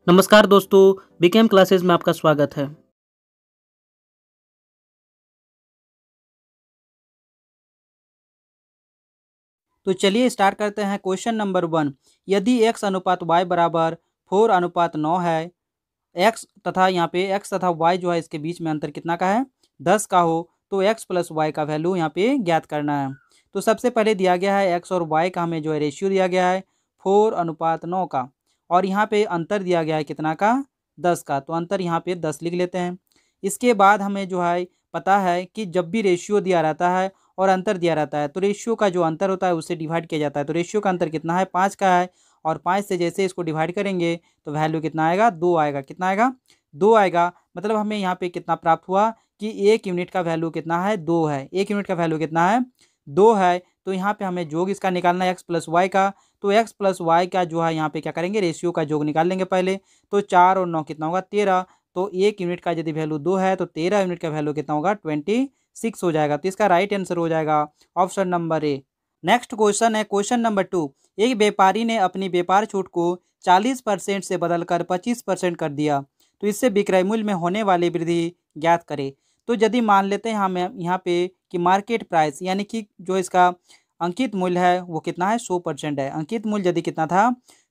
नमस्कार दोस्तों, BKM classes में आपका स्वागत है। तो चलिए स्टार्ट करते हैं। क्वेश्चन नंबर 1, यदि x अनुपात y बराबर 4 अनुपात 9 है, x तथा यहाँ पे x तथा y जो है इसके बीच में अंतर कितना का है 10 का हो, तो x प्लस y का वैल्यू यहाँ पे ज्ञात करना है। तो सबसे पहले दिया गया है x और y का हमें जो है रेशियो दिया गया है 4 अनुपात 9 का, और यहाँ पे अंतर दिया गया है कितना का 10 का, तो अंतर यहाँ पे 10 लिख लेते हैं। इसके बाद हमें जो है पता है कि जब भी रेशियो दिया रहता है और अंतर दिया रहता है तो रेशियो का जो अंतर होता है उससे डिवाइड किया जाता है। तो रेशियो का अंतर कितना है 5 का है, और 5 से जैसे इसको डिवाइड करेंगे तो वैल्यू कितना आएगा 2 आएगा। कितना आएगा 2 आएगा। मतलब हमें यहाँ पे कितना प्राप्त हुआ कि 1 यूनिट का वैल्यू कितना है 2 है। 1 यूनिट का वैल्यू कितना है 2 है। तो यहाँ पे हमें योग इसका निकालना है x प्लस वाई का। तो x प्लस वाई का जो है यहाँ पे क्या करेंगे रेशियो का योग निकाल लेंगे पहले। तो 4 और 9 कितना होगा 13। तो 1 यूनिट का यदि वैल्यू 2 है तो 13 यूनिट का वैल्यू कितना होगा 26 हो जाएगा। तो इसका राइट आंसर हो जाएगा option number A. Next question है क्वेश्चन नंबर 2, एक व्यापारी ने अपनी व्यापार छूट को 40% से बदलकर 25% कर दिया, तो इससे विक्रय मूल्य में होने वाली वृद्धि ज्ञात करे। तो यदि मान लेते हैं हम यहाँ पे कि मार्केट प्राइस यानी कि जो इसका अंकित मूल्य है वो कितना है 100% है। अंकित मूल्य यदि कितना था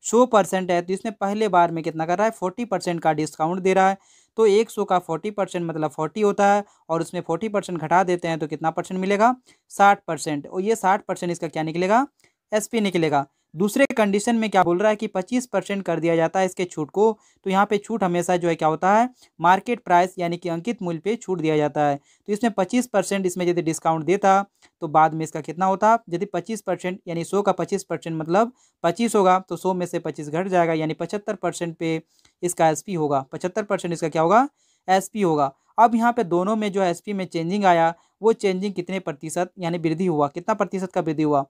100% है, तो इसमें पहले बार में कितना कर रहा है 40% का डिस्काउंट दे रहा है। तो 100 का 40% मतलब 40 होता है, और उसमें 40% घटा देते हैं तो कितना परसेंट मिलेगा 60%। और ये 60% इसका क्या निकलेगा एसपी निकलेगा। दूसरे कंडीशन में क्या बोल रहा है कि 25% कर दिया जाता है इसके छूट को। तो यहाँ पे छूट हमेशा जो है क्या होता है मार्केट प्राइस यानी कि अंकित मूल्य पे छूट दिया जाता है। तो इसमें 25% इसमें यदि डिस्काउंट देता तो बाद में इसका कितना होता, यदि 25% यानी 100 का 25% मतलब 25 होगा, तो 100 में से 25 घट जाएगा यानी 75% पे इसका एसपी होगा। 75% इसका क्या होगा एसपी होगा। अब यहाँ पे दोनों में जो एसपी में चेंजिंग आया वो चेंजिंग कितने प्रतिशत यानी वृद्धि हुआ, कितना प्रतिशत का वृद्धि हुआ।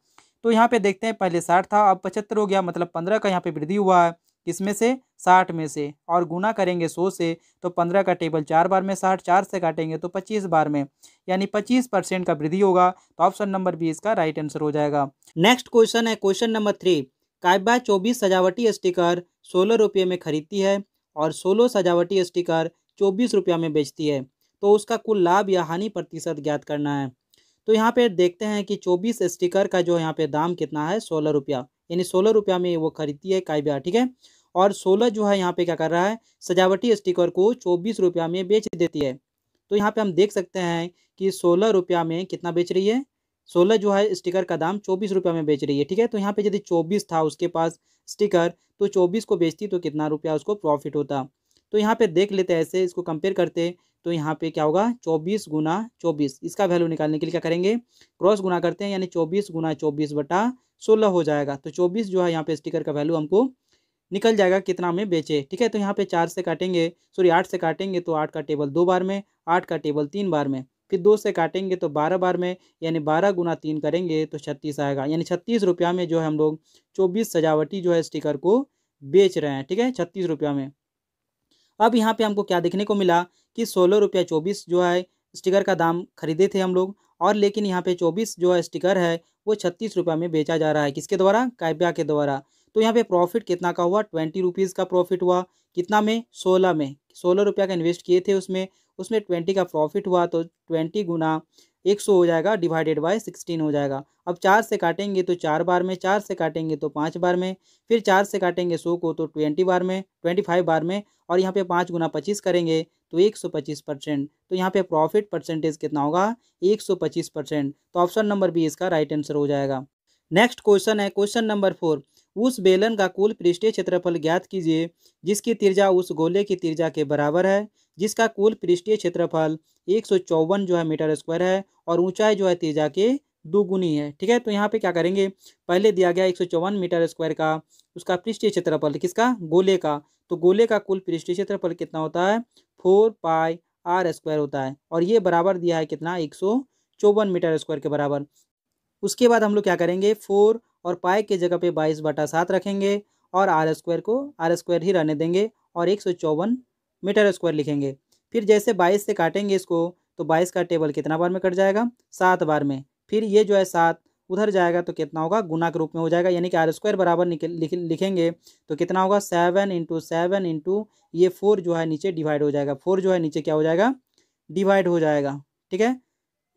तो यहाँ पे देखते हैं पहले 60 था अब 75 हो गया, मतलब 15 का यहाँ पे वृद्धि हुआ है। किसमें से 60 में से, और गुना करेंगे 100 से, तो 15 का टेबल 4 बार में 60, 4 से काटेंगे तो 25 बार में, यानी 25% का वृद्धि होगा। तो ऑप्शन नंबर बी इसका राइट आंसर हो जाएगा। नेक्स्ट क्वेश्चन है क्वेश्चन नंबर 3, कायबा 24 सजावटी स्टिकर 16 रुपये में खरीदती है और 16 सजावटी स्टिकर 24 रुपया में बेचती है, तो उसका कुल लाभ या हानि प्रतिशत ज्ञात करना है। तो यहाँ पे देखते हैं कि 24 स्टिकर का जो यहाँ पे दाम कितना है 16 रुपया, यानी 16 रुपया में वो खरीदती है कायबा, ठीक है। और 16 जो है यहाँ पे क्या कर रहा है सजावटी स्टिकर को 24 रुपया में बेच देती है। तो यहाँ पे हम देख सकते हैं कि 16 रुपया में कितना बेच रही है, 16 जो है स्टिकर का दाम 24 रुपया में बेच रही है, ठीक है। तो यहाँ पे यदि 24 था उसके पास स्टिकर, तो 24 को बेचती तो कितना रुपया उसको प्रॉफिट होता। तो यहाँ पे देख लेते हैं, ऐसे इसको कंपेयर करते तो यहाँ पे क्या होगा 24 गुना 24, इसका वैल्यू निकालने के लिए क्या करेंगे क्रॉस गुना करते हैं, यानी 24 गुना 24 बटा 16 हो जाएगा। तो 24 जो है यहाँ पे स्टिकर का वैल्यू हमको निकल जाएगा कितना में बेचे, ठीक है। तो यहाँ पे 4 से काटेंगे, सॉरी 8 से काटेंगे तो 8 का टेबल 2 बार में, 8 का टेबल 3 बार में, फिर 2 से काटेंगे तो 12 बार में, यानी 12 गुना 3 करेंगे तो 36 आएगा। यानी 36 रुपया में जो है हम लोग 24 सजावटी जो है स्टिकर को बेच रहे हैं, ठीक है, 36 रुपया में। अब यहाँ पे हमको क्या देखने को मिला कि 16 रुपया 24 जो है स्टिकर का दाम खरीदे थे हम लोग, और लेकिन यहाँ पे 24 जो है स्टिकर है वो 36 रुपया में बेचा जा रहा है, किसके द्वारा कायबा के द्वारा। तो यहाँ पे प्रॉफिट कितना का हुआ 20 रुपीज़ का प्रॉफिट हुआ। कितना में 16 में, 16 रुपया का इन्वेस्ट किए थे उसमें, उसमें 20 का प्रॉफिट हुआ। तो 20 गुना 100 हो जाएगा डिवाइडेड बाय 16 हो जाएगा। अब 4 से काटेंगे तो 4 बार में, 4 से काटेंगे तो 5 बार में, फिर 4 से काटेंगे 100 को तो 20 बार में, 25 बार में, और यहाँ पे 5 गुना 25 करेंगे तो 125%। तो यहाँ पे प्रॉफिट परसेंटेज कितना होगा 125%। तो ऑप्शन नंबर बी इसका राइट आंसर हो जाएगा। नेक्स्ट क्वेश्चन है क्वेश्चन नंबर 4, उस बेलन का कुल पृष्ठीय क्षेत्रफल ज्ञात कीजिए जिसकी त्रिज्या उस गोले की त्रिज्या के बराबर है, जिसका कुल पृष्ठीय क्षेत्रफल 154 जो है मीटर स्क्वायर है, और ऊंचाई जो है त्रिज्या के दोगुनी है, ठीक है। तो यहाँ पे क्या करेंगे, पहले दिया गया 154 मीटर स्क्वायर का उसका पृष्ठीय क्षेत्रफल किसका गोले का, तो गोले का कुल पृष्ठीय क्षेत्रफल कितना होता है 4 पाई आर स्क्वायर होता है, और ये बराबर दिया है कितना 154 मीटर स्क्वायर के बराबर। उसके बाद हम लोग क्या करेंगे 4 और पाई के जगह पे 22/7 रखेंगे, और आर स्क्वायर को आर स्क्वायर ही रहने देंगे, और 154 मीटर स्क्वायर लिखेंगे। फिर जैसे 22 से काटेंगे इसको तो 22 का टेबल कितना बार में कट जाएगा 7 बार में, फिर ये जो है 7 उधर जाएगा तो कितना होगा, गुना के रूप में हो जाएगा, यानी कि आर स्क्वायर बराबर लिखेंगे तो कितना होगा 7 × 7 × ये 4 जो है नीचे डिवाइड हो जाएगा, 4 जो है नीचे क्या हो जाएगा, डिवाइड हो जाएगा। ठीक है,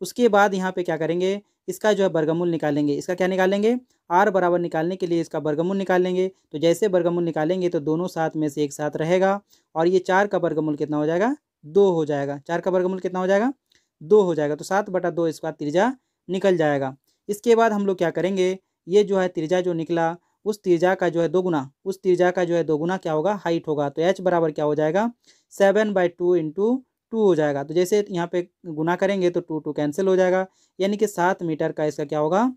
उसके बाद यहाँ पे क्या करेंगे, इसका जो है वर्गमूल निकालेंगे। इसका क्या निकालेंगे, आर बराबर निकालने के लिए इसका वर्गमूल निकालेंगे। तो जैसे वर्गमूल निकालेंगे तो दोनों साथ में से एक साथ रहेगा, और ये 4 का वर्गमूल कितना हो जाएगा, 2 हो जाएगा। 4 का वर्गमूल कितना हो जाएगा, 2 हो जाएगा। तो 7/2 इसका त्रिज्या निकल जाएगा। इसके बाद हम लोग क्या करेंगे, ये जो है त्रिज्या जो निकला उस त्रिज्या का जो है दोगुना, उस त्रिज्या का जो है दोगुना क्या होगा, हाइट होगा। तो h बराबर क्या हो जाएगा, 7/2 × 2 हो जाएगा। तो जैसे यहाँ पे गुना करेंगे तो 2 कैंसिल हो जाएगा, यानी कि 7 मीटर का इसका क्या होगा,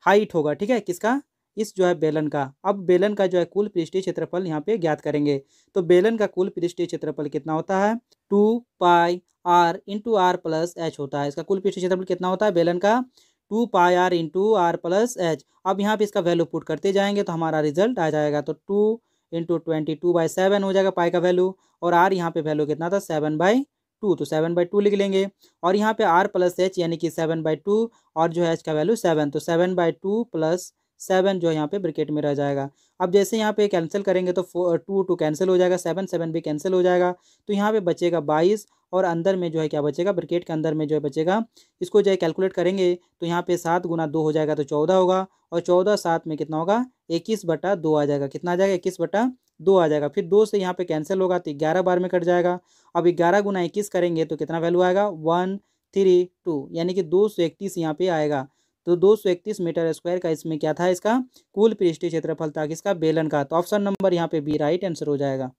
हाइट होगा। ठीक है, किसका, इस जो है बेलन का। अब बेलन का जो है कुल पृष्ठीय क्षेत्रफल यहाँ पे ज्ञात करेंगे। तो बेलन का कुल पृष्ठीय क्षेत्रफल कितना होता है, 2πr × r+h होता है। इसका कुल पृष्ठीय क्षेत्रफल कितना होता है बेलन का, 2πr × r+h। अब यहाँ पे इसका वैल्यू पुट करते जाएंगे तो हमारा रिजल्ट आ जाएगा। तो 2 × 22/7 हो जाएगा पाई का वैल्यू, और r यहाँ पे वैल्यू कितना था, 7/2। तो 7/2 लिख लेंगे, और यहाँ पे r+h यानी कि 7/2, और जो है h का वैल्यू 7। तो 7/2 + 7 जो यहाँ पे ब्रैकेट में रह जाएगा। अब जैसे यहाँ पे कैंसिल करेंगे तो 2 कैंसिल हो जाएगा, 7 भी कैंसिल हो जाएगा। तो यहाँ पे बचेगा 22, और अंदर में जो है क्या बचेगा, ब्रैकेट के अंदर में जो है बचेगा, इसको जो है कैलकुलेट करेंगे तो यहाँ पे 7 × 2 हो जाएगा तो 14 होगा, और 14 7 में कितना होगा, 21/2 आ जाएगा। कितना आ जाएगा, 21/2 आ जाएगा। फिर 2 से यहाँ पे कैंसिल होगा तो 11 बार में कट जाएगा। अब 11 × 21 करेंगे तो कितना वैल्यू आएगा, 132, यानी कि 231 यहाँ पे आएगा। तो 231 मीटर स्क्वायर का इसमें क्या था, इसका कुल पृष्ठीय क्षेत्रफल था किसका, बेलन का। तो ऑप्शन नंबर यहाँ पे बी राइट आंसर हो जाएगा।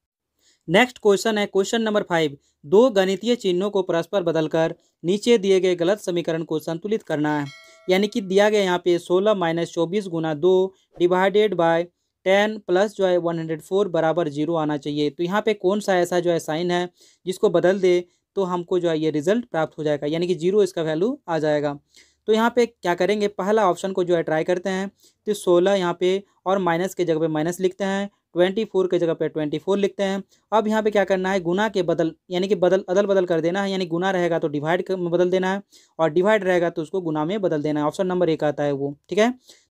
नेक्स्ट क्वेश्चन है क्वेश्चन नंबर 5। दो गणितीय चिन्हों को परस्पर बदलकर नीचे दिए गए गलत समीकरण को संतुलित करना है। यानी कि दिया गया यहाँ पे 16 - 24 × 2 डिवाइडेड बाय 10 प्लस जो है 104 बराबर 0 आना चाहिए। तो यहाँ पे कौन सा ऐसा जो है साइन है जिसको बदल दे तो हमको जो है ये रिजल्ट प्राप्त हो जाएगा, यानी कि 0 इसका वैल्यू आ जाएगा। तो यहाँ पे क्या करेंगे, पहला ऑप्शन को जो है ट्राई करते हैं। तो 16 यहाँ पे, और माइनस के जगह पे माइनस लिखते हैं, 24 के जगह पे 24 लिखते हैं। अब यहाँ पे क्या करना है, गुना के बदल यानी कि अदल बदल कर देना है। यानी गुना रहेगा तो डिवाइड में बदल देना है, और डिवाइड रहेगा तो उसको गुना में बदल देना है। ऑप्शन नंबर 1 आता है वो। ठीक है,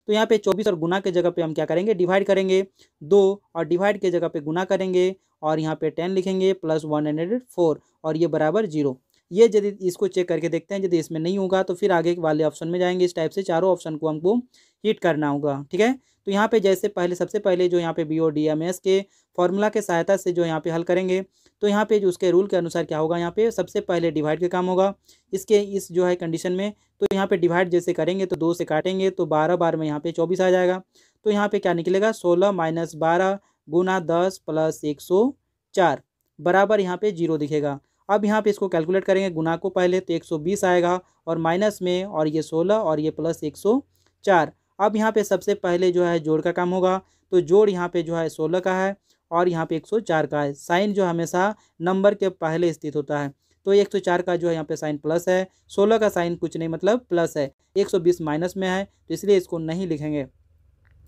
तो यहाँ पे 24 और गुना के जगह पे हम क्या करेंगे, डिवाइड करेंगे 2, और डिवाइड के जगह पे गुना करेंगे, और यहाँ पे 10 लिखेंगे प्लस 104, और ये बराबर 0। ये यदि इसको चेक करके देखते हैं, यदि इसमें नहीं होगा तो फिर आगे वाले ऑप्शन में जाएंगे। इस टाइप से चारों ऑप्शन को हमको हिट करना होगा। ठीक है, तो यहाँ पे जैसे सबसे पहले जो यहाँ पे BODMS के फॉर्मूला के सहायता से जो यहाँ पे हल करेंगे, तो यहाँ पे जो उसके रूल के अनुसार क्या होगा, यहाँ पे सबसे पहले डिवाइड का काम होगा इसके इस जो है कंडीशन में। तो यहाँ पे डिवाइड जैसे करेंगे तो 2 से काटेंगे तो 12 बार में यहाँ पे 24 आ जाएगा। तो यहाँ पे क्या निकलेगा, 16 - 12 × 10 + 104 बराबर यहाँ पे 0 दिखेगा। अब यहाँ पे इसको कैलकुलेट करेंगे गुना को पहले, तो 120 आएगा, और माइनस में, और ये 16 और ये प्लस 104। अब यहाँ पे सबसे पहले जो है जोड़ का काम होगा। तो जोड़ यहाँ पे जो है 16 का है, और यहाँ पे 104 का है। साइन जो हमेशा नंबर के पहले स्थित होता है। तो 104 का जो है यहाँ पे साइन प्लस है, 16 का साइन कुछ नहीं मतलब प्लस है, 120 माइनस में है तो इसलिए इसको नहीं लिखेंगे।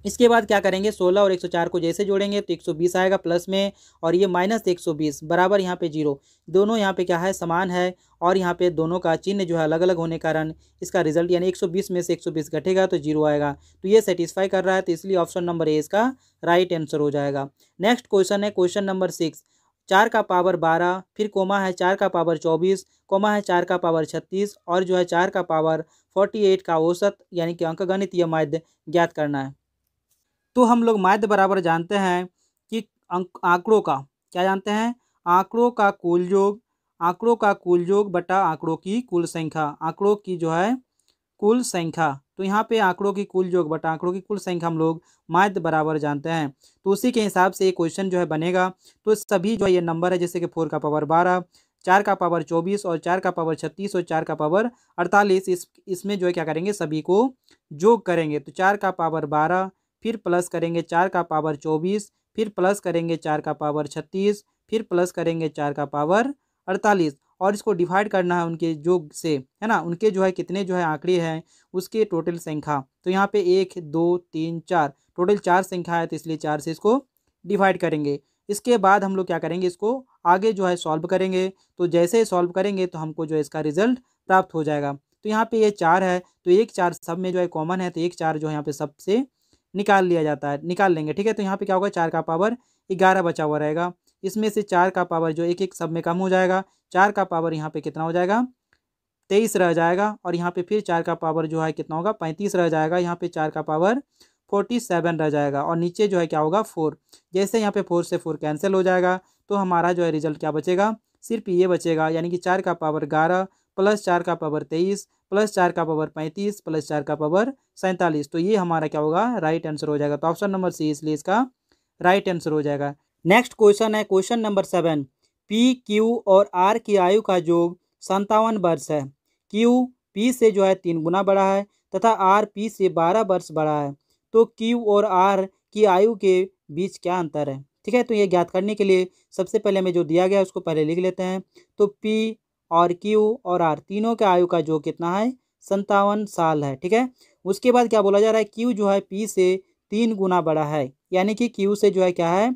इसके बाद क्या करेंगे, 16 और 104 को जैसे जोड़ेंगे तो 120 आएगा प्लस में, और ये माइनस 120 बराबर यहाँ पे 0। दोनों यहाँ पे क्या है, समान है, और यहाँ पे दोनों का चिन्ह जो है अलग अलग होने के कारण इसका रिजल्ट यानी 120 में से 120 घटेगा तो 0 आएगा। तो ये सेटिस्फाई कर रहा है, तो इसलिए ऑप्शन नंबर ए इसका राइट आंसर हो जाएगा। नेक्स्ट क्वेश्चन है क्वेश्चन नंबर 6। 4 का पावर 12, फिर कोमा है 4 का पावर 24, कोमा है 4 का पावर 36, और जो है 4 का पावर 48 का औसत यानी कि अंकगणितीय माध्य ज्ञात करना है। तो हम लोग माध्य बराबर जानते हैं कि आंकड़ों का क्या जानते हैं, आंकड़ों का कुल योग बटा आंकड़ों की कुल संख्या, आंकड़ों की जो है कुल संख्या। तो यहाँ पे आंकड़ों की कुल योग बटा आंकड़ों की कुल संख्या हम लोग माध्य बराबर जानते हैं। तो उसी के हिसाब से ये क्वेश्चन जो है बनेगा। तो सभी जो है ये नंबर है, जैसे कि 4 का पावर 12, 4 का पावर 24, और 4 का पावर 36, और 4 का पावर 48, इसमें जो है क्या करेंगे, सभी को जोग करेंगे। तो 4 का पावर 12, फिर प्लस करेंगे 4 का पावर 24, फिर प्लस करेंगे 4 का पावर 36, फिर प्लस करेंगे 4 का पावर 48, और इसको डिवाइड करना है उनके योग से, है ना, उनके जो है कितने जो है आंकड़े हैं उसके टोटल संख्या। तो यहाँ पे 1 2 3 4 टोटल 4 संख्या है, तो इसलिए 4 से इसको डिवाइड करेंगे। इसके बाद हम लोग क्या करेंगे, इसको आगे जो है सॉल्व करेंगे। तो जैसे सॉल्व करेंगे तो हमको जो है इसका रिजल्ट प्राप्त हो जाएगा। तो यहाँ पे ये 4 है, तो 1 4 सब में जो है कॉमन है, तो 1 4 जो है यहाँ पे सबसे निकाल लिया जाता है, निकाल लेंगे। ठीक है, तो यहाँ पे क्या होगा, 4 का पावर 11 बचा हुआ रहेगा। इसमें से 4 का पावर जो एक सब में कम हो जाएगा, 4 का पावर यहाँ पे कितना हो जाएगा, 23 रह जाएगा। और यहाँ पे फिर 4 का पावर जो है कितना होगा, 35 रह जाएगा। यहाँ पे 4 का पावर 47 रह जाएगा। और नीचे जो है क्या होगा, 4। जैसे यहाँ पे 4 से 4 कैंसिल हो जाएगा, तो हमारा जो है रिजल्ट क्या बचेगा, सिर्फ ये बचेगा, यानी कि 4 का पावर 11 प्लस 4 का पावर 23 प्लस 4 का पावर 35 प्लस 4 का पावर 47। तो ये हमारा क्या होगा, राइट आंसर हो जाएगा। तो ऑप्शन नंबर सी इसलिए इसका राइट आंसर हो जाएगा। नेक्स्ट क्वेश्चन है क्वेश्चन नंबर 7। पी क्यू और आर की आयु का योग 57 वर्ष है। क्यू पी से जो है 3 गुना बड़ा है तथा आर पी से 12 वर्ष बड़ा है, तो क्यू और आर की आयु के बीच क्या अंतर है। ठीक है, तो ये ज्ञात करने के लिए सबसे पहले हमें जो दिया गया है उसको पहले लिख लेते हैं। तो पी और क्यू और आर तीनों के आयु का योग कितना है, 57 साल है। ठीक है, उसके बाद क्या बोला जा रहा है, क्यू जो है पी से 3 गुना बड़ा है, यानी कि क्यू से जो है क्या है,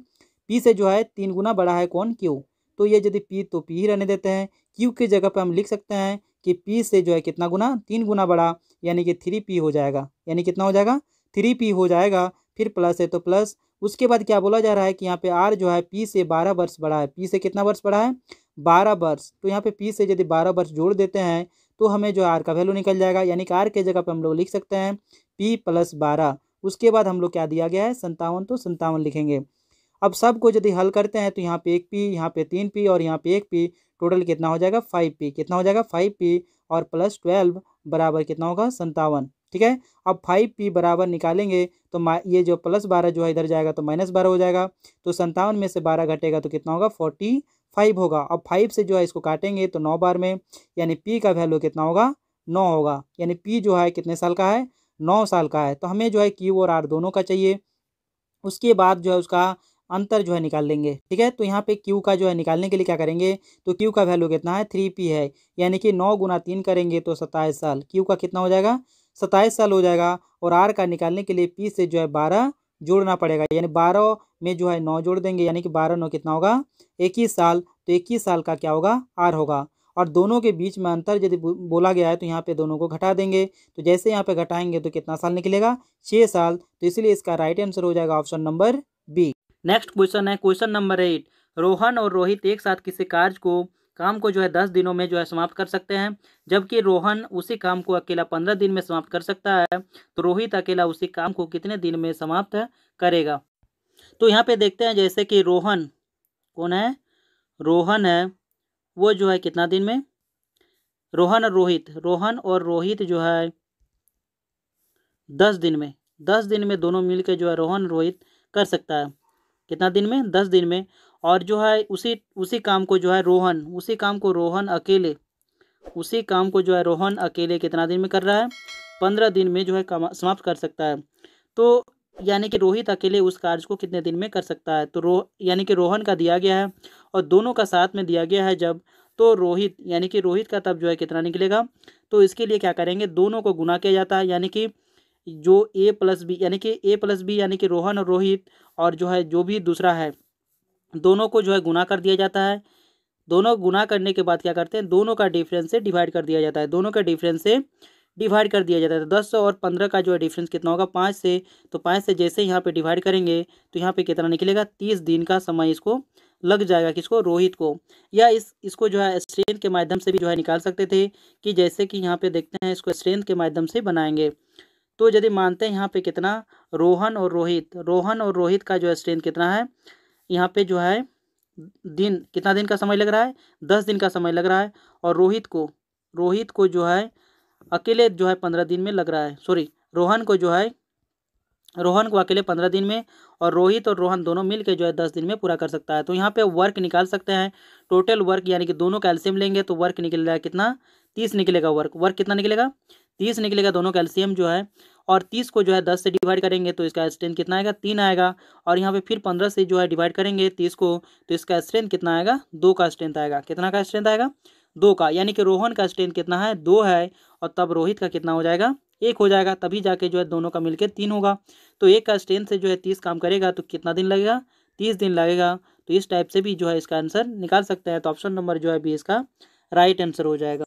पी से जो है 3 गुना बड़ा है कौन, क्यू। तो ये यदि पी तो पी ही रहने देते हैं, क्यू की जगह पे हम लिख सकते हैं कि पी से जो है कितना गुना, 3 गुना बड़ा, यानी कि 3p हो जाएगा। यानी कितना हो जाएगा, 3p हो जाएगा। फिर प्लस है तो प्लस। उसके बाद क्या बोला जा रहा है कि यहाँ पे आर जो है पी से 12 वर्ष बड़ा है। पी से कितना वर्ष बड़ा है, 12 वर्ष। तो यहाँ पे पी से यदि 12 वर्ष जोड़ देते हैं तो हमें जो आर का वैल्यू निकल जाएगा, यानी कि आर के जगह पे हम लोग लिख सकते हैं पी प्लस 12। उसके बाद हम लोग क्या दिया गया है, 57, तो 57 लिखेंगे। अब सबको यदि हल करते हैं तो यहाँ पे 1p, यहाँ पे 3p और यहाँ पे 1p, टोटल कितना हो जाएगा, 5p। कितना हो जाएगा, 5p और प्लस 12 बराबर कितना होगा, 57। ठीक है, अब 5p बराबर निकालेंगे तो ये जो प्लस 12 जो है इधर जाएगा तो माइनस 12 हो जाएगा। तो 57 में से 12 घटेगा तो कितना होगा, 45 होगा। अब 5 से जो है इसको काटेंगे तो 9 बार में, यानी p का वैल्यू कितना होगा, 9 होगा। यानी p जो है कितने साल का है, 9 साल का है। तो हमें जो है क्यू और आर दोनों का चाहिए। उसके बाद जो है उसका अंतर जो है निकाल लेंगे। ठीक है, तो यहाँ पे क्यू का जो है निकालने के लिए क्या करेंगे, तो क्यू का वैल्यू कितना है, 3p है, यानी कि 9 गुना 3 करेंगे तो 27 साल। क्यू का कितना हो जाएगा, 27 साल हो जाएगा। और आर का निकालने के लिए p से जो है 12 जोड़ना पड़ेगा, यानी 12 में जो है 9 जोड़ देंगे, यानी कि 12 9 कितना होगा, 21 साल। तो 21 साल का क्या होगा, आर होगा। और दोनों के बीच में अंतर यदि बोला गया है तो यहाँ पे दोनों को घटा देंगे। तो जैसे यहाँ पे घटाएंगे तो कितना साल निकलेगा, 6 साल। तो इसलिए इसका राइट आंसर हो जाएगा option number B. Next question है क्वेश्चन नंबर 8। रोहन और रोहित एक साथ किसी काम को जो है 10 दिनों में जो है समाप्त कर सकते हैं, जबकि रोहन उसी काम को अकेला 15 दिन में समाप्त कर सकता है। तो रोहित अकेला उसी काम को कितने दिन में समाप्त करेगा। तो यहाँ पे देखते हैं, जैसे कि रोहन कौन है, रोहन है, वो जो है कितना दिन में, रोहन और रोहित जो है 10 दिन में, 10 दिन में दोनों मिलकर जो है रोहन रोहित कर सकता है। कितना दिन में, 10 दिन में। और जो है उसी काम को जो है उसी काम को रोहन अकेले कितना दिन में कर रहा है, 15 दिन में जो है समाप्त कर सकता है। तो यानी कि रोहित अकेले उस कार्य को कितने दिन में कर सकता है। तो यानी कि रोहन का दिया गया है और दोनों का साथ में दिया गया है जब, तो रोहित यानी कि रोहित का तब जो है कितना निकलेगा। तो इसके लिए क्या करेंगे, दोनों को गुना किया जाता है, यानी कि जो a प्लस बी यानी कि रोहन और रोहित और जो है जो भी दूसरा है, दोनों को जो है गुना कर दिया जाता है। दोनों गुना करने के बाद क्या करते हैं, दोनों का डिफरेंस से डिवाइड कर दिया जाता है। 10 और 15 का जो है डिफरेंस कितना होगा, 5 से। तो 5 से जैसे यहाँ पे डिवाइड करेंगे तो यहाँ पे कितना निकलेगा, 30 दिन का समय इसको लग जाएगा, किसको, रोहित को। या इसको जो है स्ट्रेंथ के माध्यम से भी जो है निकाल सकते थे, कि जैसे कि यहाँ पे देखते हैं इसको स्ट्रेंथ के माध्यम से बनाएंगे। तो यदि मानते हैं यहाँ पे कितना, रोहन और रोहित का जो है स्ट्रेंथ कितना है, यहाँ पे जो है कितना दिन का समय लग रहा है, 10 दिन का समय लग रहा है। और रोहित को जो है अकेले जो है 15 दिन में लग रहा है, सॉरी, रोहन को अकेले 15 दिन में, और रोहित और रोहन दोनों मिलकर जो है 10 दिन में पूरा कर सकता है। तो यहाँ पे वर्क निकाल सकते हैं, टोटल वर्क, यानी कि दोनों का एलसीएम लेंगे तो वर्क निकल जाएगा कितना, 30 निकलेगा। वर्क कितना निकलेगा, 30 निकलेगा, दोनों का एलसीएम जो है। और 30 को जो है 10 से डिवाइड करेंगे तो इसका स्ट्रेंथ कितना आएगा, 3 आएगा। और यहाँ पे फिर 15 से जो है डिवाइड करेंगे 30 को, तो इसका स्ट्रेंथ कितना आएगा, 2 का स्ट्रेंथ आएगा। कितना का स्ट्रेंथ आएगा, 2 का। यानी कि रोहन का स्ट्रेंथ कितना है, 2 है, और तब रोहित का कितना हो जाएगा, 1 हो जाएगा। तभी जाके जो है दोनों का मिलकर 3 होगा। तो 1 का स्ट्रेंथ से जो है 30 काम करेगा तो कितना दिन लगेगा, 30 दिन लगेगा। तो इस टाइप से भी जो है इसका आंसर निकाल सकते हैं। तो ऑप्शन नंबर जो है बी इसका राइट आंसर हो जाएगा।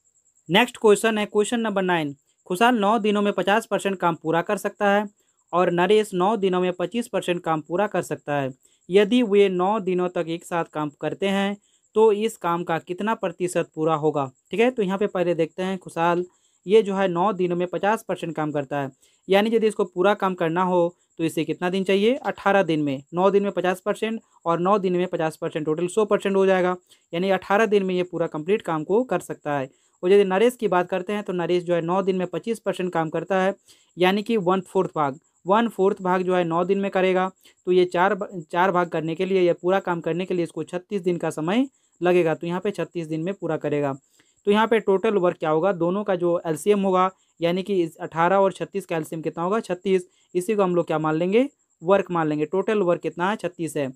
नेक्स्ट क्वेश्चन है क्वेश्चन नंबर 9। खुशहाल 9 दिनों में 50% काम पूरा कर सकता है और नरेश 9 दिनों में 25% काम पूरा कर सकता है। यदि वे 9 दिनों तक एक साथ काम करते हैं तो इस काम का कितना प्रतिशत पूरा होगा। ठीक है, तो यहाँ पे पहले देखते हैं खुशहाल ये जो है 9 दिनों में 50% काम करता है, यानी यदि इसको पूरा काम करना हो तो इसे कितना दिन चाहिए, 18 दिन में। 9 दिन में 50% और 9 दिन में 50%, टोटल 100% हो जाएगा, यानी 18 दिन में ये पूरा कंप्लीट काम को कर सकता है। और यदि नरेश की बात करते हैं तो नरेश जो है 9 दिन में 25% काम करता है, यानी कि 1/4 भाग। 1/4 भाग जो है 9 दिन में करेगा, तो ये चार भाग करने के लिए या पूरा काम करने के लिए इसको 36 दिन का समय लगेगा। तो यहाँ पे 36 दिन में पूरा करेगा। तो यहाँ पे टोटल वर्क क्या होगा, दोनों का जो एलसीएम होगा, यानी कि 18 और 36 का एलसीएम कितना होगा, 36। इसी को हम लोग क्या मान लेंगे, वर्क मान लेंगे। टोटल वर्क कितना है, 36 है।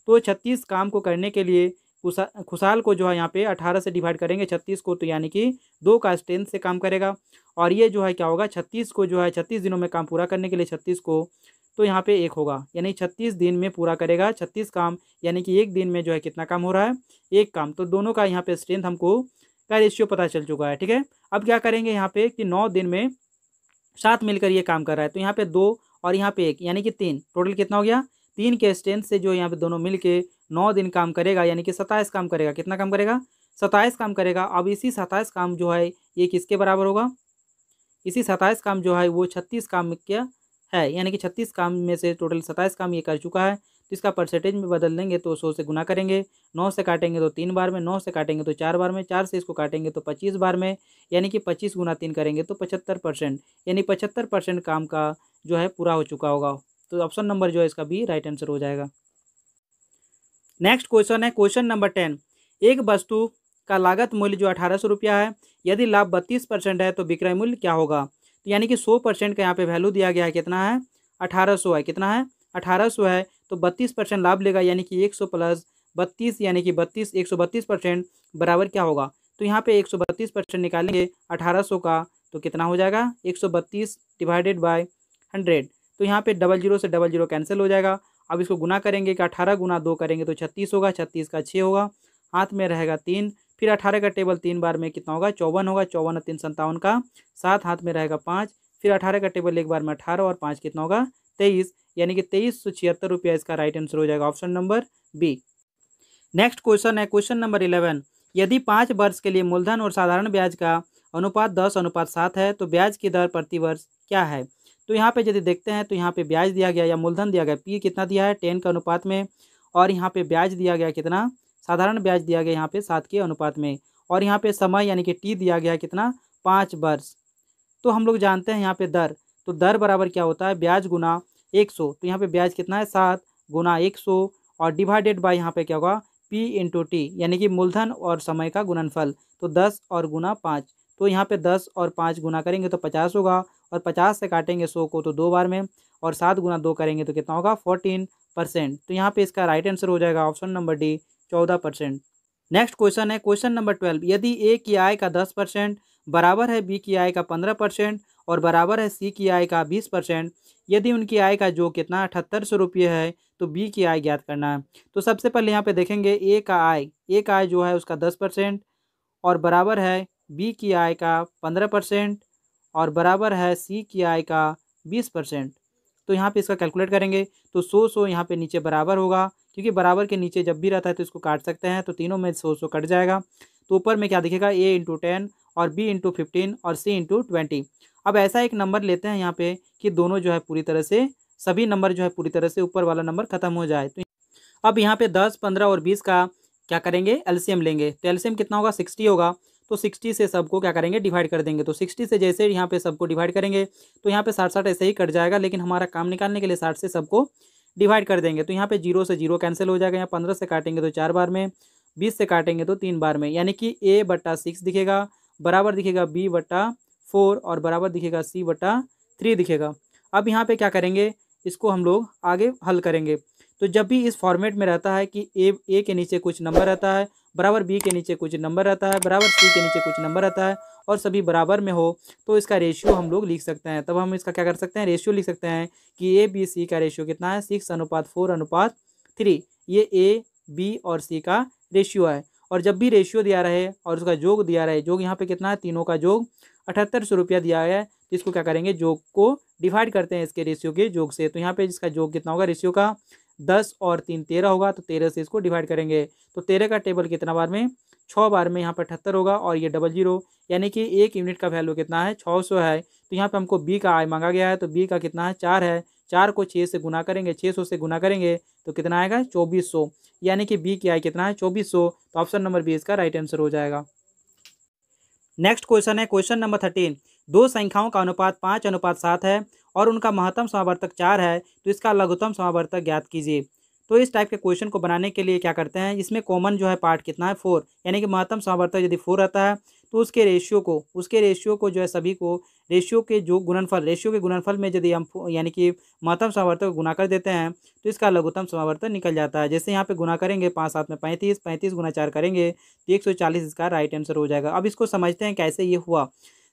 तो 36 काम को करने के लिए खुशहाल को जो है यहाँ पे 18 से डिवाइड करेंगे 36 को, तो यानी कि 2 का स्ट्रेंथ से काम करेगा। और ये जो है क्या होगा, 36 को जो है 36 दिनों में काम पूरा करने के लिए 36 को, तो यहाँ पे 1 होगा, यानी 36 दिन में पूरा करेगा 36 काम, यानी कि एक दिन में जो है कितना काम हो रहा है, 1 काम। तो दोनों का यहाँ पे स्ट्रेंथ हमको का रेशियो पता चल चुका है। ठीक है, अब क्या करेंगे यहाँ पे कि 9 दिन में साथ मिलकर ये काम कर रहा है, तो यहाँ पे 2 और यहाँ पे 1, यानी कि 3, टोटल कितना हो गया, 3 के स्ट्रेंथ से जो यहाँ पे दोनों मिल के 9 दिन काम करेगा, यानी कि 27 काम करेगा। कितना काम करेगा, 27 काम करेगा। अब इसी 27 काम जो है ये किसके बराबर होगा, इसी 27 काम जो है वो 36 काम क्या है, यानी कि 36 काम में से टोटल 27 काम ये कर चुका है। तो इसका परसेंटेज में बदल देंगे तो 100 से गुना करेंगे, 9 से काटेंगे तो 3 बार में, 9 से काटेंगे तो 4 बार में, 4 से इसको काटेंगे तो 25 बार में, यानी कि 25 गुना 3 करेंगे तो 75%, यानी 75% काम का जो है पूरा हो चुका होगा। तो ऑप्शन नंबर जो है इसका बी राइट आंसर हो जाएगा। नेक्स्ट क्वेश्चन है क्वेश्चन नंबर 10। एक वस्तु का लागत मूल्य जो 1800 रुपया है, यदि लाभ 32% है तो विक्रय मूल्य क्या होगा। तो यानी कि 100% का यहाँ पे वैल्यू दिया गया है, कितना है, 1800 है। कितना है, 1800 है, तो 32% लाभ लेगा, यानी कि 100 प्लस 32, यानी कि 132% बराबर क्या होगा। तो यहाँ पे 132% निकालेंगे 1800 का, तो कितना हो जाएगा, 132 डिवाइडेड बाय 100। तो यहाँ पे 00 से 00 कैंसिल हो जाएगा। अब इसको गुना करेंगे कि 18 गुना 2 करेंगे तो 36 होगा, 36 का 6 होगा, हाथ में रहेगा 3, फिर 18 का टेबल 3 बार में कितना होगा, 54 होगा, 54 और 3 57 का, 7 हाथ में रहेगा 5, फिर 18 का टेबल एक बार में 18 और 5 कितना होगा, 23, यानी कि 2376 रुपया इसका राइट आंसर हो जाएगा, option number B. Next question है क्वेश्चन नंबर 11। यदि 5 वर्ष के लिए मूलधन और साधारण ब्याज का अनुपात 10:7 है तो ब्याज की दर प्रति वर्ष क्या है। तो यहाँ पे यदि देखते हैं तो यहाँ पे ब्याज दिया गया या मूलधन दिया गया, पी कितना दिया है, 10 के अनुपात में, और यहाँ पे ब्याज दिया गया कितना, साधारण ब्याज दिया गया यहाँ पे 7 के अनुपात में, और यहाँ पे समय यानी कि टी दिया गया कितना, 5 वर्ष। तो हम लोग जानते हैं यहाँ पे दर, तो दर बराबर क्या होता है, ब्याज गुना 100। तो यहाँ पे ब्याज कितना है, 7 गुना 100 और डिवाइडेड बाय यहाँ पे क्या होगा, पी इंटू टी, यानी कि मूलधन और समय का गुणनफल, तो 10 और गुना 5। तो यहाँ पे 10 और 5 गुना करेंगे तो 50 होगा, और 50 से काटेंगे 100 को तो 2 बार में, और 7 गुना 2 करेंगे तो कितना होगा, 14%। तो यहाँ पे इसका राइट आंसर हो जाएगा option number D, 14%। Next question है क्वेश्चन नंबर 12। यदि ए की आय का 10% बराबर है बी की आय का 15% और बराबर है सी की आय का 20%, यदि उनकी आय का जो कितना 7800 रुपये है तो बी की आय ज्ञात करना है। तो सबसे पहले यहाँ पे देखेंगे ए का आय जो है उसका 10% और बराबर है बी की आय का 15% और बराबर है सी की आय का 20%। तो यहाँ पे इसका कैलकुलेट करेंगे तो 100 यहाँ पे नीचे बराबर होगा, क्योंकि बराबर के नीचे जब भी रहता है तो इसको काट सकते हैं, तो तीनों में 100 कट जाएगा। तो ऊपर में क्या दिखेगा, ए इंटू 10 और बी इंटू 15 और सी इंटू 20। अब ऐसा एक नंबर लेते हैं यहाँ पे कि दोनों जो है पूरी तरह से सभी नंबर जो है पूरी तरह से ऊपर वाला नंबर खत्म हो जाए। तो अब यहाँ पे 10, 15 और 20 का क्या करेंगे, एलसीएम लेंगे। तो एलसीएम कितना होगा, 60 होगा। तो 60 से सबको क्या करेंगे, डिवाइड कर देंगे। तो 60 से जैसे यहाँ पे सबको डिवाइड करेंगे तो यहाँ पे 60 ऐसे ही कट जाएगा, लेकिन हमारा काम निकालने के लिए 60 से सबको डिवाइड कर देंगे। तो यहाँ पे 0 से 0 कैंसिल हो जाएगा। यहाँ 15 से काटेंगे तो 4 बार में, 20 से काटेंगे तो 3 बार में, यानी कि a/6 दिखेगा, बराबर दिखेगा b/4 और बराबर दिखेगा c/3 दिखेगा। अब यहाँ पे क्या करेंगे, इसको हम लोग आगे हल करेंगे। तो जब भी इस फॉर्मेट में रहता है कि ए के नीचे कुछ नंबर रहता है, बराबर बी के नीचे कुछ नंबर रहता है, बराबर सी के नीचे कुछ नंबर रहता है और सभी बराबर में हो, तो इसका रेशियो हम लोग लिख सकते हैं। तब हम इसका क्या कर सकते हैं, रेशियो लिख सकते हैं कि ए बी सी का रेशियो कितना है, 6:4:3। ये ए बी और सी का रेशियो है। और जब भी रेशियो दिया रहे और उसका योग दिया रहे, योग यहाँ पे कितना है, तीनों का योग 7800 रुपया दिया गया है, तो इसको क्या करेंगे, योग को डिवाइड करते हैं इसके रेशियो के योग से। तो यहाँ पे इसका योग कितना होगा रेशियो का, 10 और 3 13 होगा, तो 13 से इसको डिवाइड करेंगे। तो 13 का टेबल कितना बार में, 6 बार में यहाँ पर 78 होगा, और ये डबल जीरो, यानी कि एक यूनिट का वैल्यू कितना है, 600 है। तो यहाँ पे हमको बी का आई मांगा गया है, तो बी का कितना है, 4 है। 4 को 6 से गुना करेंगे, 600 से गुना करेंगे तो कितना आएगा, 2400, यानी कि बी की आई कितना है, 2400। तो ऑप्शन नंबर बी इसका राइट आंसर हो जाएगा। नेक्स्ट क्वेश्चन है क्वेश्चन नंबर 13। दो संख्याओं का अनुपात 5:7 है और उनका महत्तम समावर्तक 4 है, तो इसका लघुत्तम समावर्तक ज्ञात कीजिए। तो इस टाइप के क्वेश्चन को बनाने के लिए क्या करते हैं, इसमें कॉमन जो है पार्ट कितना है, 4, यानी कि महत्तम समावर्तक यदि 4 रहता है तो उसके रेशियो को जो है सभी को रेशियो के गुणनफल में यदि हम यानी कि महत्तम समावर्तक को गुना कर देते हैं तो इसका लघुत्तम समावर्तक निकल जाता है। जैसे यहाँ पे गुना करेंगे 5 7 में 35, 35 गुना 4 करेंगे तो 140 इसका राइट आंसर हो जाएगा। अब इसको समझते हैं कैसे ये हुआ।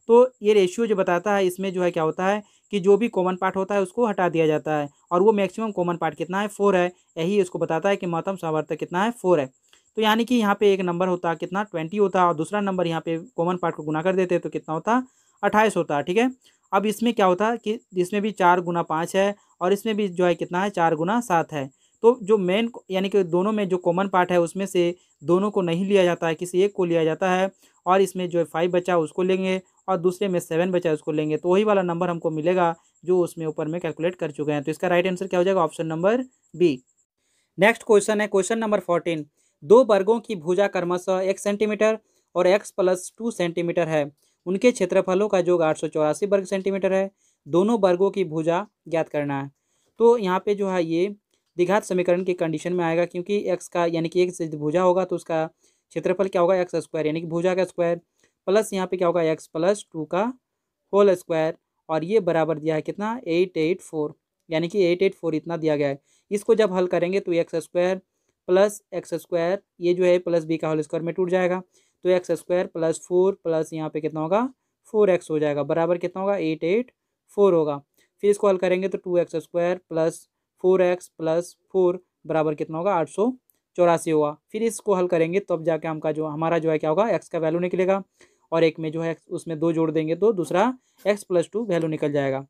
तो ये रेशियो जो बताता है इसमें जो है क्या होता है कि जो भी कॉमन पार्ट होता है उसको हटा दिया जाता है, और वो मैक्सिमम कॉमन पार्ट कितना है, 4 है। यही इसको बताता है कि महत्तम समावर्तक कितना है, 4 है। तो यानी कि यहाँ पे एक नंबर होता कितना, 20 होता, और दूसरा नंबर यहाँ पे कॉमन पार्ट को गुना कर देते तो कितना होता, 28 होता। ठीक है, अब इसमें क्या होता है कि इसमें भी 4 गुना 5 है, और इसमें भी जो है कितना है, 4 गुना 7 है। तो जो मेन यानी कि दोनों में जो कॉमन पार्ट है उसमें से दोनों को नहीं लिया जाता है, किसी एक को लिया जाता है, और इसमें जो 5 बचा उसको लेंगे, और दूसरे में 7 बचा उसको लेंगे, तो वही वाला नंबर हमको मिलेगा जो उसमें ऊपर में कैलकुलेट कर चुके हैं। तो इसका राइट आंसर क्या हो जाएगा, option number B. Next question है क्वेश्चन नंबर 14। दो वर्गों की भुजा क्रमशः 1 सेंटीमीटर और x + 2 सेंटीमीटर है, उनके क्षेत्रफलों का योग 884 वर्ग सेंटीमीटर है। दोनों वर्गों की भुजा ज्ञात करना है। तो यहाँ पे जो है ये द्विघात समीकरण की कंडीशन में आएगा, क्योंकि x का यानी कि एक से भुजा होगा तो उसका क्षेत्रफल क्या होगा, एक्स स्क्वायर, यानी कि भुजा का स्क्वायर, प्लस यहाँ पे क्या होगा, x + 2 का होल स्क्वायर, और ये बराबर दिया है कितना, 884, यानी कि 884 इतना दिया गया है। इसको जब हल करेंगे तो x square plus x square, ये जो है प्लस बी का होल स्क्वायर में टूट जाएगा, तो एक्स स्क्वायर प्लस 4 प्लस यहाँ पे कितना होगा, 4x हो जाएगा, बराबर कितना होगा, 884 होगा। फिर इसको हल करेंगे तो 2x square plus 4x plus 4 बराबर कितना होगा, 884 होगा। फिर इसको हल करेंगे तब जाके हमारा जो है क्या होगा, x का वैल्यू निकलेगा, और एक में जो है उसमें 2 जोड़ देंगे तो दूसरा x + 2 वैल्यू निकल जाएगा।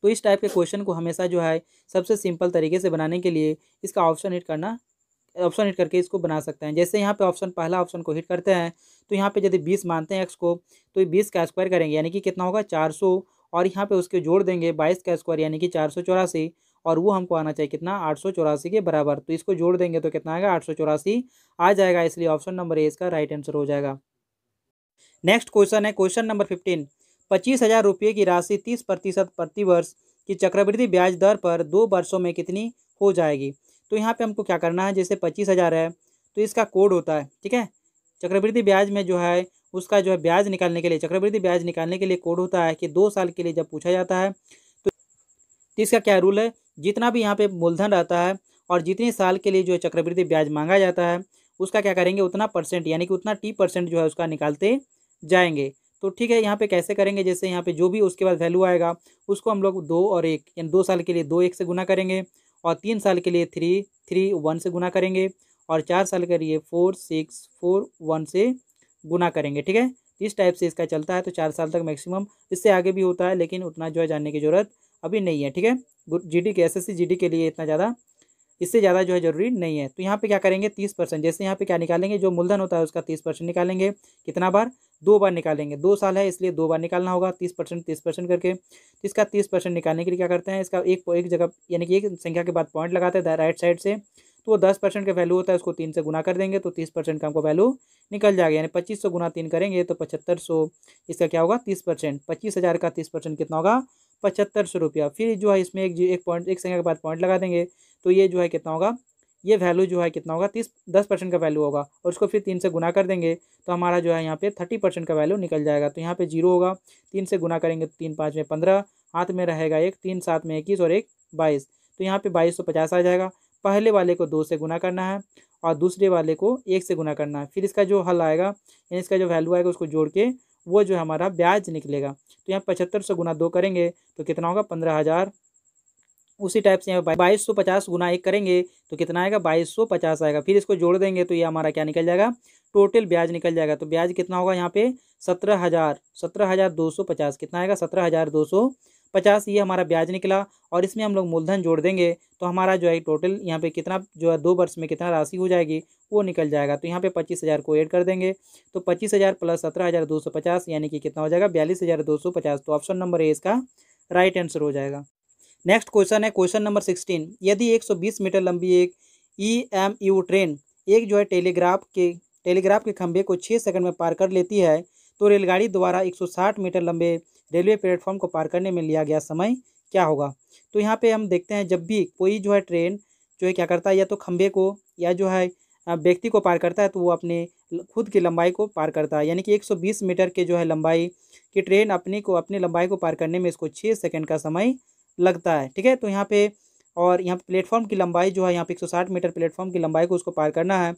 तो इस टाइप के क्वेश्चन को हमेशा जो है सबसे सिंपल तरीके से बनाने के लिए इसका ऑप्शन हिट करके इसको बना सकते हैं। जैसे यहाँ पे पहला ऑप्शन को हिट करते हैं तो यहाँ पे यदि 20 मानते हैं x को, तो 20 का स्क्वायर करेंगे यानी कि कितना होगा, 400, और यहाँ पे उसके जोड़ देंगे 22 का स्क्वायर यानी कि 484, और वो हमको आना चाहिए कितना, 884 के बराबर। तो इसको जोड़ देंगे तो कितना आएगा, 884 आ जाएगा, इसलिए ऑप्शन नंबर ए इसका राइट आंसर हो जाएगा। नेक्स्ट क्वेश्चन है क्वेश्चन नंबर 15। 25,000 रुपये की राशि 30% प्रतिवर्ष की चक्रवृद्धि ब्याज दर पर 2 वर्षों में कितनी हो जाएगी। तो यहाँ पे हमको क्या करना है, जैसे 25,000 है तो इसका कोड होता है, ठीक है, चक्रवृद्धि ब्याज में जो है उसका जो है ब्याज निकालने के लिए, चक्रवृद्धि ब्याज निकालने के लिए कोड होता है कि 2 साल के लिए जब पूछा जाता है तो इसका क्या रूल है, जितना भी यहाँ पे मूलधन रहता है और जितने साल के लिए जो है चक्रवृद्धि ब्याज मांगा जाता है उसका क्या करेंगे, उतना परसेंट यानी कि उतना T% जो है उसका निकालते जाएंगे। तो ठीक है, यहाँ पे कैसे करेंगे, जैसे यहाँ पे जो भी उसके बाद वैल्यू आएगा उसको हम लोग 2 और 1 यानी 2 साल के लिए 2 1 से गुना करेंगे, और 3 साल के लिए 3 1 से गुना करेंगे, और 4 साल के लिए 4 6 4 1 से गुना करेंगे। ठीक है, इस टाइप से इसका चलता है। तो 4 साल तक मैक्सिमम, इससे आगे भी होता है लेकिन उतना जो है जानने की ज़रूरत अभी नहीं है। ठीक है, GD के SSC GD के लिए इतना ज़्यादा, इससे ज़्यादा जो है ज़रूरी नहीं है। तो यहाँ पे क्या करेंगे, 30%, जैसे यहाँ पे क्या निकालेंगे, जो मूलधन होता है उसका 30% निकालेंगे, कितना बार, 2 बार निकालेंगे, 2 साल है इसलिए 2 बार निकालना होगा, 30% करके। तो इसका 30% निकालने के लिए क्या करते हैं, इसका एक जगह यानी कि एक संख्या के बाद पॉइंट लगाते हैं राइट साइड से, तो वो 10% का वैल्यू होता है, उसको 3 से गुना कर देंगे तो 30% का हमको वैल्यू निकल जाएगा, यानी 2500 गुना 3 करेंगे तो 7500, इसका क्या होगा 30%, 25,000 का 30% कितना होगा, 7500 रुपया। फिर जो है इसमें एक संख्या के बाद पॉइंट लगा देंगे तो ये जो है कितना होगा, ये वैल्यू जो है कितना होगा, 10% का वैल्यू होगा, और उसको फिर 3 से गुना कर देंगे तो हमारा जो है यहाँ पे 30% का वैल्यू निकल जाएगा। तो यहाँ पे 0 होगा, 3 से गुना करेंगे तो 3 5 में 15, हाथ में रहेगा 1, 3 7 में 21 और 1 22, तो यहाँ पे 2250 आ जाएगा। पहले वाले को 2 से गुना करना है और दूसरे वाले को 1 से गुना करना है, फिर इसका जो हल आएगा यानी इसका जो वैल्यू आएगा उसको जोड़ के वो जो हमारा ब्याज निकलेगा। तो यहाँ 7500 गुना 2 करेंगे तो कितना होगा, 15,000 उसी टाइप से यहाँ पे 2250 गुना 1 करेंगे तो कितना आएगा 2250 आएगा। फिर इसको जोड़ देंगे तो ये हमारा क्या निकल जाएगा, टोटल ब्याज निकल जाएगा। तो ब्याज कितना होगा यहाँ पे 17,250 कितना आएगा 17,250 ये हमारा ब्याज निकला। और इसमें हम लोग मूलधन जोड़ देंगे तो हमारा जो है टोटल यहाँ पे कितना जो है 2 वर्ष में कितना राशि हो जाएगी वो निकल जाएगा। तो यहाँ पे 25,000 को ऐड कर देंगे तो 25,000 प्लस 17,250 यानी कि कितना हो जाएगा 42,250। तो ऑप्शन नंबर ए इसका राइट आंसर हो जाएगा। नेक्स्ट क्वेश्चन है क्वेश्चन नंबर 16। यदि 120 मीटर लंबी एक EMU ट्रेन एक जो है टेलीग्राफ के खंभे को 6 सेकंड में पार कर लेती है तो रेलगाड़ी द्वारा 160 मीटर लंबे रेलवे प्लेटफॉर्म को पार करने में लिया गया समय क्या होगा। तो यहाँ पे हम देखते हैं जब भी कोई जो है ट्रेन जो है क्या करता है या तो खंभे को या जो है व्यक्ति को पार करता है तो वो अपने खुद की लंबाई को पार करता है। यानी कि 120 मीटर के जो है लंबाई की ट्रेन अपनी लंबाई को पार करने में इसको 6 सेकंड का समय लगता है। ठीक है, तो यहाँ पे और यहाँ पे प्लेटफॉर्म की लंबाई जो है यहाँ पे 160 मीटर प्लेटफॉर्म की लंबाई को उसको पार करना है।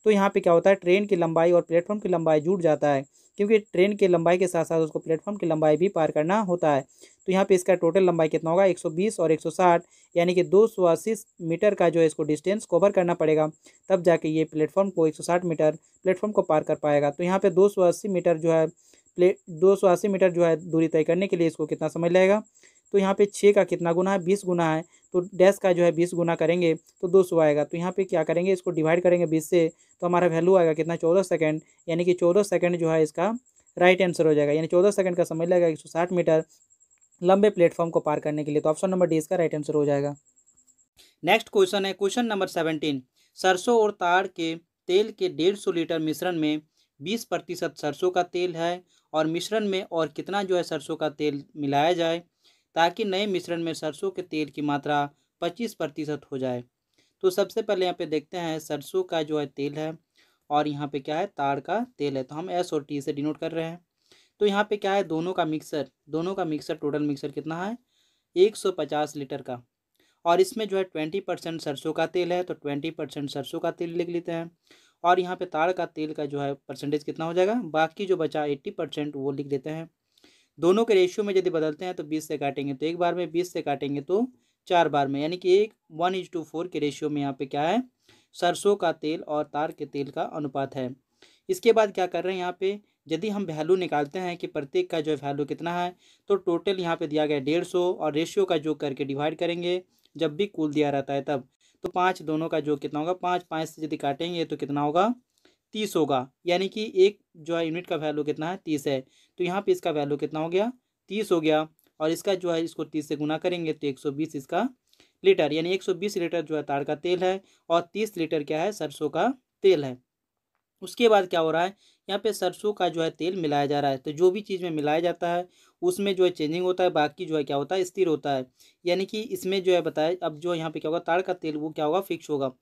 तो यहाँ पे क्या होता है ट्रेन की लंबाई और प्लेटफॉर्म की लंबाई जुड़ जाता है क्योंकि ट्रेन की लंबाई के साथ साथ उसको प्लेटफॉर्म की लंबाई भी पार करना होता है। तो यहाँ पे इसका टोटल लंबाई कितना होगा 120 और 160 यानी कि 280 मीटर का जो है इसको डिस्टेंस कवर करना पड़ेगा तब जाके ये प्लेटफॉर्म को 160 मीटर प्लेटफॉर्म को पार कर पाएगा। तो यहाँ पे 280 मीटर जो है 280 मीटर जो है दूरी तय करने के लिए इसको कितना समय लगेगा। तो यहाँ पे 6 का कितना गुना है 20 गुना है तो डैश का जो है 20 गुना करेंगे तो 200 आएगा। तो यहाँ पे क्या करेंगे इसको डिवाइड करेंगे 20 से तो हमारा वैल्यू आएगा कितना 14 सेकंड यानी कि 14 सेकंड जो है इसका राइट आंसर हो जाएगा। यानी 14 सेकंड का समय लगेगा 160 मीटर लंबे प्लेटफॉर्म को पार करने के लिए। तो ऑप्शन नंबर डी इसका राइट आंसर हो जाएगा। नेक्स्ट क्वेश्चन है क्वेश्चन नंबर 17। सरसों और ताड़ के तेल के 150 लीटर मिश्रण में 20% सरसों का तेल है और मिश्रण में और कितना जो है सरसों का तेल मिलाया जाए ताकि नए मिश्रण में सरसों के तेल की मात्रा 25% हो जाए। तो सबसे पहले यहाँ पे देखते हैं सरसों का जो है तेल है और यहाँ पे क्या है ताड़ का तेल है तो हम S और T से डिनोट कर रहे हैं। तो यहाँ पे क्या है दोनों का मिक्सर टोटल मिक्सर कितना है 150 लीटर का और इसमें जो है 20% सरसों का तेल है तो 20% सरसों का तेल लिख लेते हैं और यहाँ पे ताड़ का तेल का जो है परसेंटेज कितना हो जाएगा बाकी जो बचा 80% वो लिख देते हैं। दोनों के रेशियो में यदि बदलते हैं तो 20 से काटेंगे तो एक बार में 20 से काटेंगे तो 4 बार में यानी कि 1:4 के रेशियो में यहाँ पे क्या है सरसों का तेल और ताड़ के तेल का अनुपात है। इसके बाद क्या कर रहे हैं यहाँ पे यदि हम वैल्यू निकालते हैं कि प्रत्येक का जो है वैल्यू कितना है तो टोटल यहाँ पे दिया गया 150 और रेशियो का जो करके डिवाइड करेंगे जब भी कुल दिया रहता है तब। तो 5 दोनों का जो कितना होगा 5 से यदि काटेंगे तो कितना होगा 30 होगा यानी कि एक जो है यूनिट का वैल्यू कितना है 30 है। तो यहाँ पे इसका वैल्यू कितना हो गया 30 हो गया और इसका जो है इसको 30 से गुना करेंगे तो 120 इसका लीटर यानी 120 लीटर जो है ताड़ का तेल है और 30 लीटर क्या है सरसों का तेल है। उसके बाद क्या हो रहा है यहाँ पे सरसों का जो है तेल मिलाया जा रहा है तो जो भी चीज़ में मिलाया जाता है उसमें जो है चेंजिंग होता है बाकी जो है क्या होता है स्थिर होता है। यानी कि इसमें जो है बताया अब जो यहाँ पे क्या होगा ताड़ का तेल वो क्या होगा फिक्स होगा।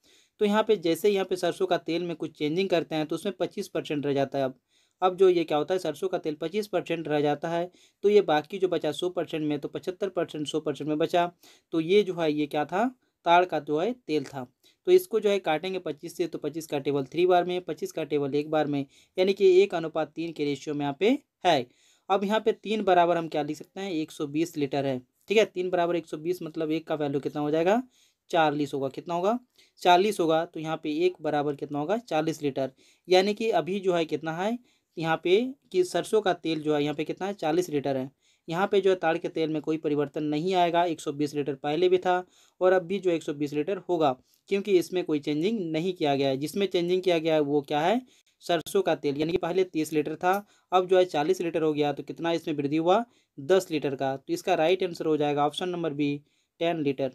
तो यहाँ पे जैसे यहाँ पे सरसों का तेल में कुछ चेंजिंग करते हैं तो उसमें 25% रह जाता है। अब जो ये क्या होता है सरसों का तेल 25% रह जाता है तो ये बाकी जो बचा 100% में तो 75% 100% में बचा तो ये जो है ये क्या था ताड़ का जो है तेल था। तो इसको जो है काटेंगे 25 से तो 25 का टेबल 3 बार में 25 का टेबल 1 बार में यानी कि 1:3 के रेशियो में यहाँ पे है। अब यहाँ पे 3 बराबर हम क्या लिख सकते हैं 120 लीटर है। ठीक है 3 बराबर 120 मतलब 1 का वैल्यू कितना हो जाएगा 40 होगा। कितना होगा 40 होगा तो यहाँ पे 1 बराबर कितना होगा 40 लीटर यानी कि अभी जो है कितना है यहाँ पे कि सरसों का तेल जो है यहाँ पे कितना है 40 लीटर है। यहाँ पे जो है ताड़ के तेल में कोई परिवर्तन नहीं आएगा 120 लीटर पहले भी था और अब भी जो 120 लीटर होगा क्योंकि इसमें कोई चेंजिंग नहीं किया गया है। जिसमें चेंजिंग किया गया है वो क्या है सरसों का तेल यानी कि पहले 30 लीटर था अब जो है 40 लीटर हो गया तो कितना इसमें वृद्धि हुआ 10 लीटर का। तो इसका राइट आंसर हो जाएगा option number B 10 litre.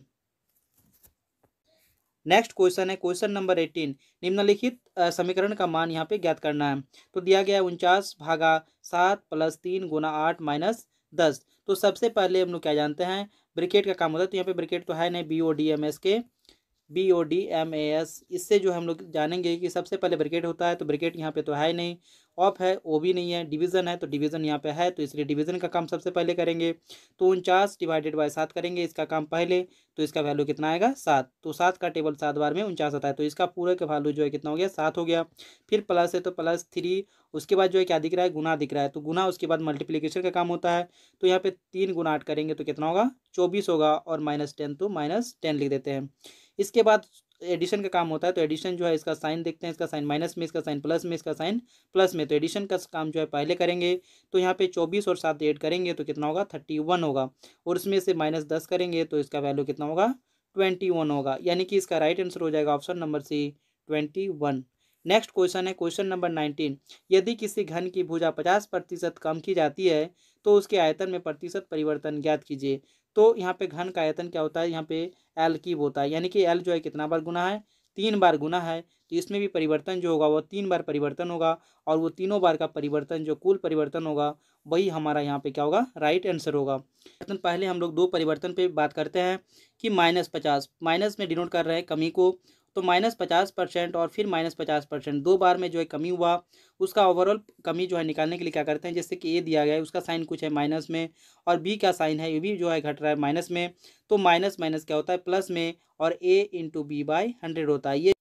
Next question है क्वेश्चन नंबर 18। निम्नलिखित समीकरण का मान यहाँ पे ज्ञात करना है। तो दिया गया है 49/7 + 3 × 8 - 10। तो सबसे पहले हम लोग क्या जानते हैं ब्रिकेट का काम होता है तो यहाँ पे ब्रिकेट तो है नहीं BODMS के BODMAS। इससे जो हम लोग जानेंगे कि सबसे पहले ब्रैकेट होता है, तो ब्रैकेट यहाँ पे तो है ही नहीं, ऑफ है वो भी नहीं है, डिवीज़न है तो डिवीज़न यहाँ पे है, तो इसलिए डिवीज़न का काम सबसे पहले करेंगे। तो 49 डिवाइडेड बाय 7 करेंगे इसका काम पहले, तो इसका वैल्यू कितना आएगा 7। तो 7 का टेबल 7 बार में 49 आता है, तो इसका पूरे का वैल्यू जो है कितना हो गया 7 हो गया। फिर प्लस है तो +3, उसके बाद जो है क्या दिख रहा है गुना दिख रहा है, तो गुना उसके बाद मल्टीप्लिकेशन का काम होता है। तो यहाँ पे 3 गुना 8 करेंगे तो कितना होगा 24 होगा, और -10 तो -10 लिख देते हैं। इसके बाद एडिशन का काम होता है, तो एडिशन जो है इसका साइन देखते हैं, इसका साइन माइनस में, इसका साइन प्लस में, इसका साइन प्लस में, तो एडिशन का काम जो है पहले करेंगे। तो यहाँ पे 24 और 7 ऐड करेंगे तो कितना होगा 31 होगा, और उसमें से -10 करेंगे तो इसका वैल्यू कितना होगा 21 होगा, यानी कि इसका राइट आंसर हो जाएगा option number C 21। Next question है क्वेश्चन नंबर 19। यदि किसी घन की भुजा 50% कम की जाती है तो उसके आयतन में प्रतिशत परिवर्तन ज्ञात कीजिए। तो यहाँ पे घन का आयतन क्या होता है, यहाँ पे एल क्यूब होता है, यानी कि एल जो है कितना बार गुना है 3 बार गुना है, तो इसमें भी परिवर्तन जो होगा वो 3 बार परिवर्तन होगा, और वो तीनों बार का परिवर्तन जो कुल परिवर्तन होगा वही हमारा यहाँ पे क्या होगा राइट आंसर होगा। पहले हम लोग दो परिवर्तन पे बात करते हैं कि -50 माइनस में डिनोट कर रहे हैं कमी को, तो -50% और फिर -50%, दो बार में जो है कमी हुआ, उसका ओवरऑल कमी जो है निकालने के लिए क्या करते हैं, जैसे कि ए दिया गया है उसका साइन कुछ है माइनस में, और बी का साइन है ये भी जो है घट रहा है माइनस में, तो माइनस माइनस क्या होता है प्लस में, और ए इंटू बी बाई 100 होता है। ये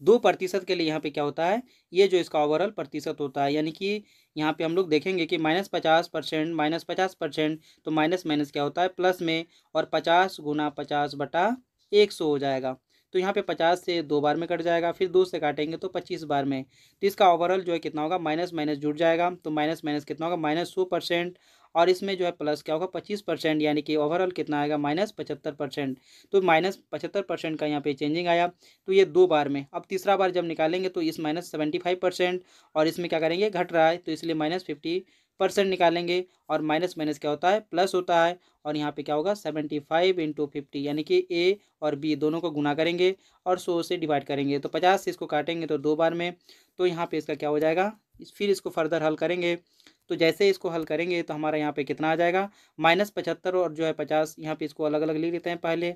2% के लिए यहाँ पे क्या होता है, ये जो इसका ओवरऑल प्रतिशत होता है, यानी कि यहाँ पे हम लोग देखेंगे कि -50%, -50%, तो माइनस माइनस क्या होता है प्लस में, और 50 गुना 50/100 हो जाएगा। तो यहाँ पे 50 से 2 बार में कट जाएगा, फिर 2 से काटेंगे तो 25 बार में, तो इसका ओवरऑल जो है कितना होगा माइनस माइनस जुड़ जाएगा, तो माइनस माइनस कितना होगा -100%, और इसमें जो है प्लस क्या होगा 25%, यानी कि ओवरऑल कितना आएगा -75%। तो -75% का यहाँ पे चेंजिंग आया, तो ये 2 बार में। अब तीसरा बार जब निकालेंगे तो इस -75%, और इसमें क्या करेंगे घट रहा है तो इसलिए -50% निकालेंगे, और माइनस माइनस क्या होता है प्लस होता है, और यहाँ पे क्या होगा 75 इंटू 50, यानी कि ए और बी दोनों को गुना करेंगे और 100 से डिवाइड करेंगे, तो 50 से इसको काटेंगे तो 2 बार में, तो यहाँ पे इसका क्या हो जाएगा, फिर इसको फर्दर हल करेंगे, तो जैसे इसको हल करेंगे तो हमारा यहाँ पे कितना आ जाएगा -75 और जो है 50, यहाँ पे इसको अलग अलग लिख लेते हैं पहले,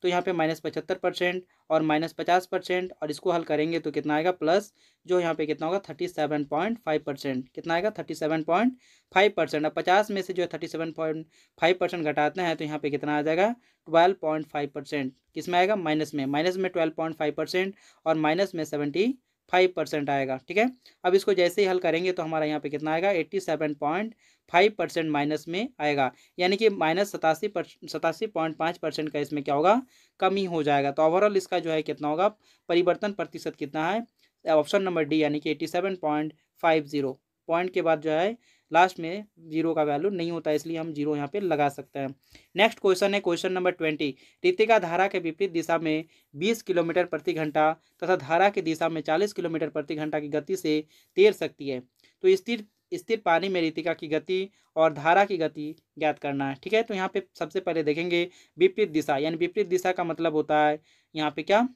तो यहाँ पे -75% और -50%, और इसको हल करेंगे तो कितना आएगा प्लस, जो यहाँ पे कितना होगा 37.5%, कितना आएगा 37.5%। अब 50 में से जो है 37.5% घटाते हैं तो यहाँ पे कितना आ जाएगा 12.5%, किस में आएगा माइनस में 12.5%, और माइनस में 75% आएगा। ठीक है, अब इसको जैसे ही हल करेंगे तो हमारा यहाँ पे कितना आएगा 87.5% माइनस में आएगा, यानी कि -87.5% का इसमें क्या होगा कमी हो जाएगा। तो ओवरऑल इसका जो है कितना होगा परिवर्तन प्रतिशत कितना है, ऑप्शन नंबर डी, यानी कि 87.50। पॉइंट के बाद जो है लास्ट में जीरो का वैल्यू नहीं होता है, इसलिए हम जीरो यहाँ पे लगा सकते हैं। नेक्स्ट क्वेश्चन है क्वेश्चन नंबर 20। रितिका धारा के विपरीत दिशा में 20 किलोमीटर प्रति घंटा तथा धारा की दिशा में 40 किलोमीटर प्रति घंटा की गति से तैर सकती है। तो स्थिर स्थिर पानी में रितिका की गति और धारा की गति ज्ञात करना है। ठीक है, तो यहाँ पे सबसे पहले देखेंगे विपरीत दिशा, यानी विपरीत दिशा का मतलब होता है यहाँ पे क्या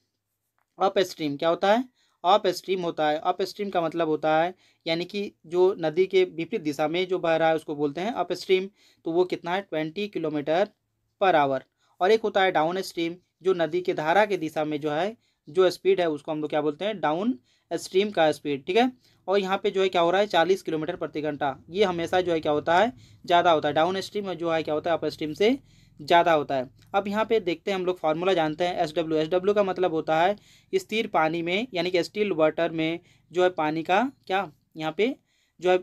अप स्ट्रीम, क्या होता है अप स्ट्रीम होता है। अप स्ट्रीम का मतलब होता है यानी कि जो नदी के विपरीत दिशा में जो बह रहा है उसको बोलते हैं अप स्ट्रीम, तो वो कितना है 20 किलोमीटर पर आवर। और एक होता है डाउन स्ट्रीम, जो नदी के धारा के दिशा में जो है जो स्पीड है उसको हम लोग क्या बोलते हैं डाउन स्ट्रीम का स्पीड। ठीक है, और यहाँ पे जो है क्या हो रहा है 40 किलोमीटर प्रति घंटा, ये हमेशा जो है क्या होता है ज़्यादा होता है, डाउन स्ट्रीम में जो है क्या होता है अप स्ट्रीम से ज़्यादा होता है। अब यहाँ पे देखते हैं हम लोग फार्मूला जानते हैं एस डब्ल्यू का मतलब होता है स्थिर पानी में, यानी कि स्टिल वाटर में जो है पानी का क्या यहाँ पे जो है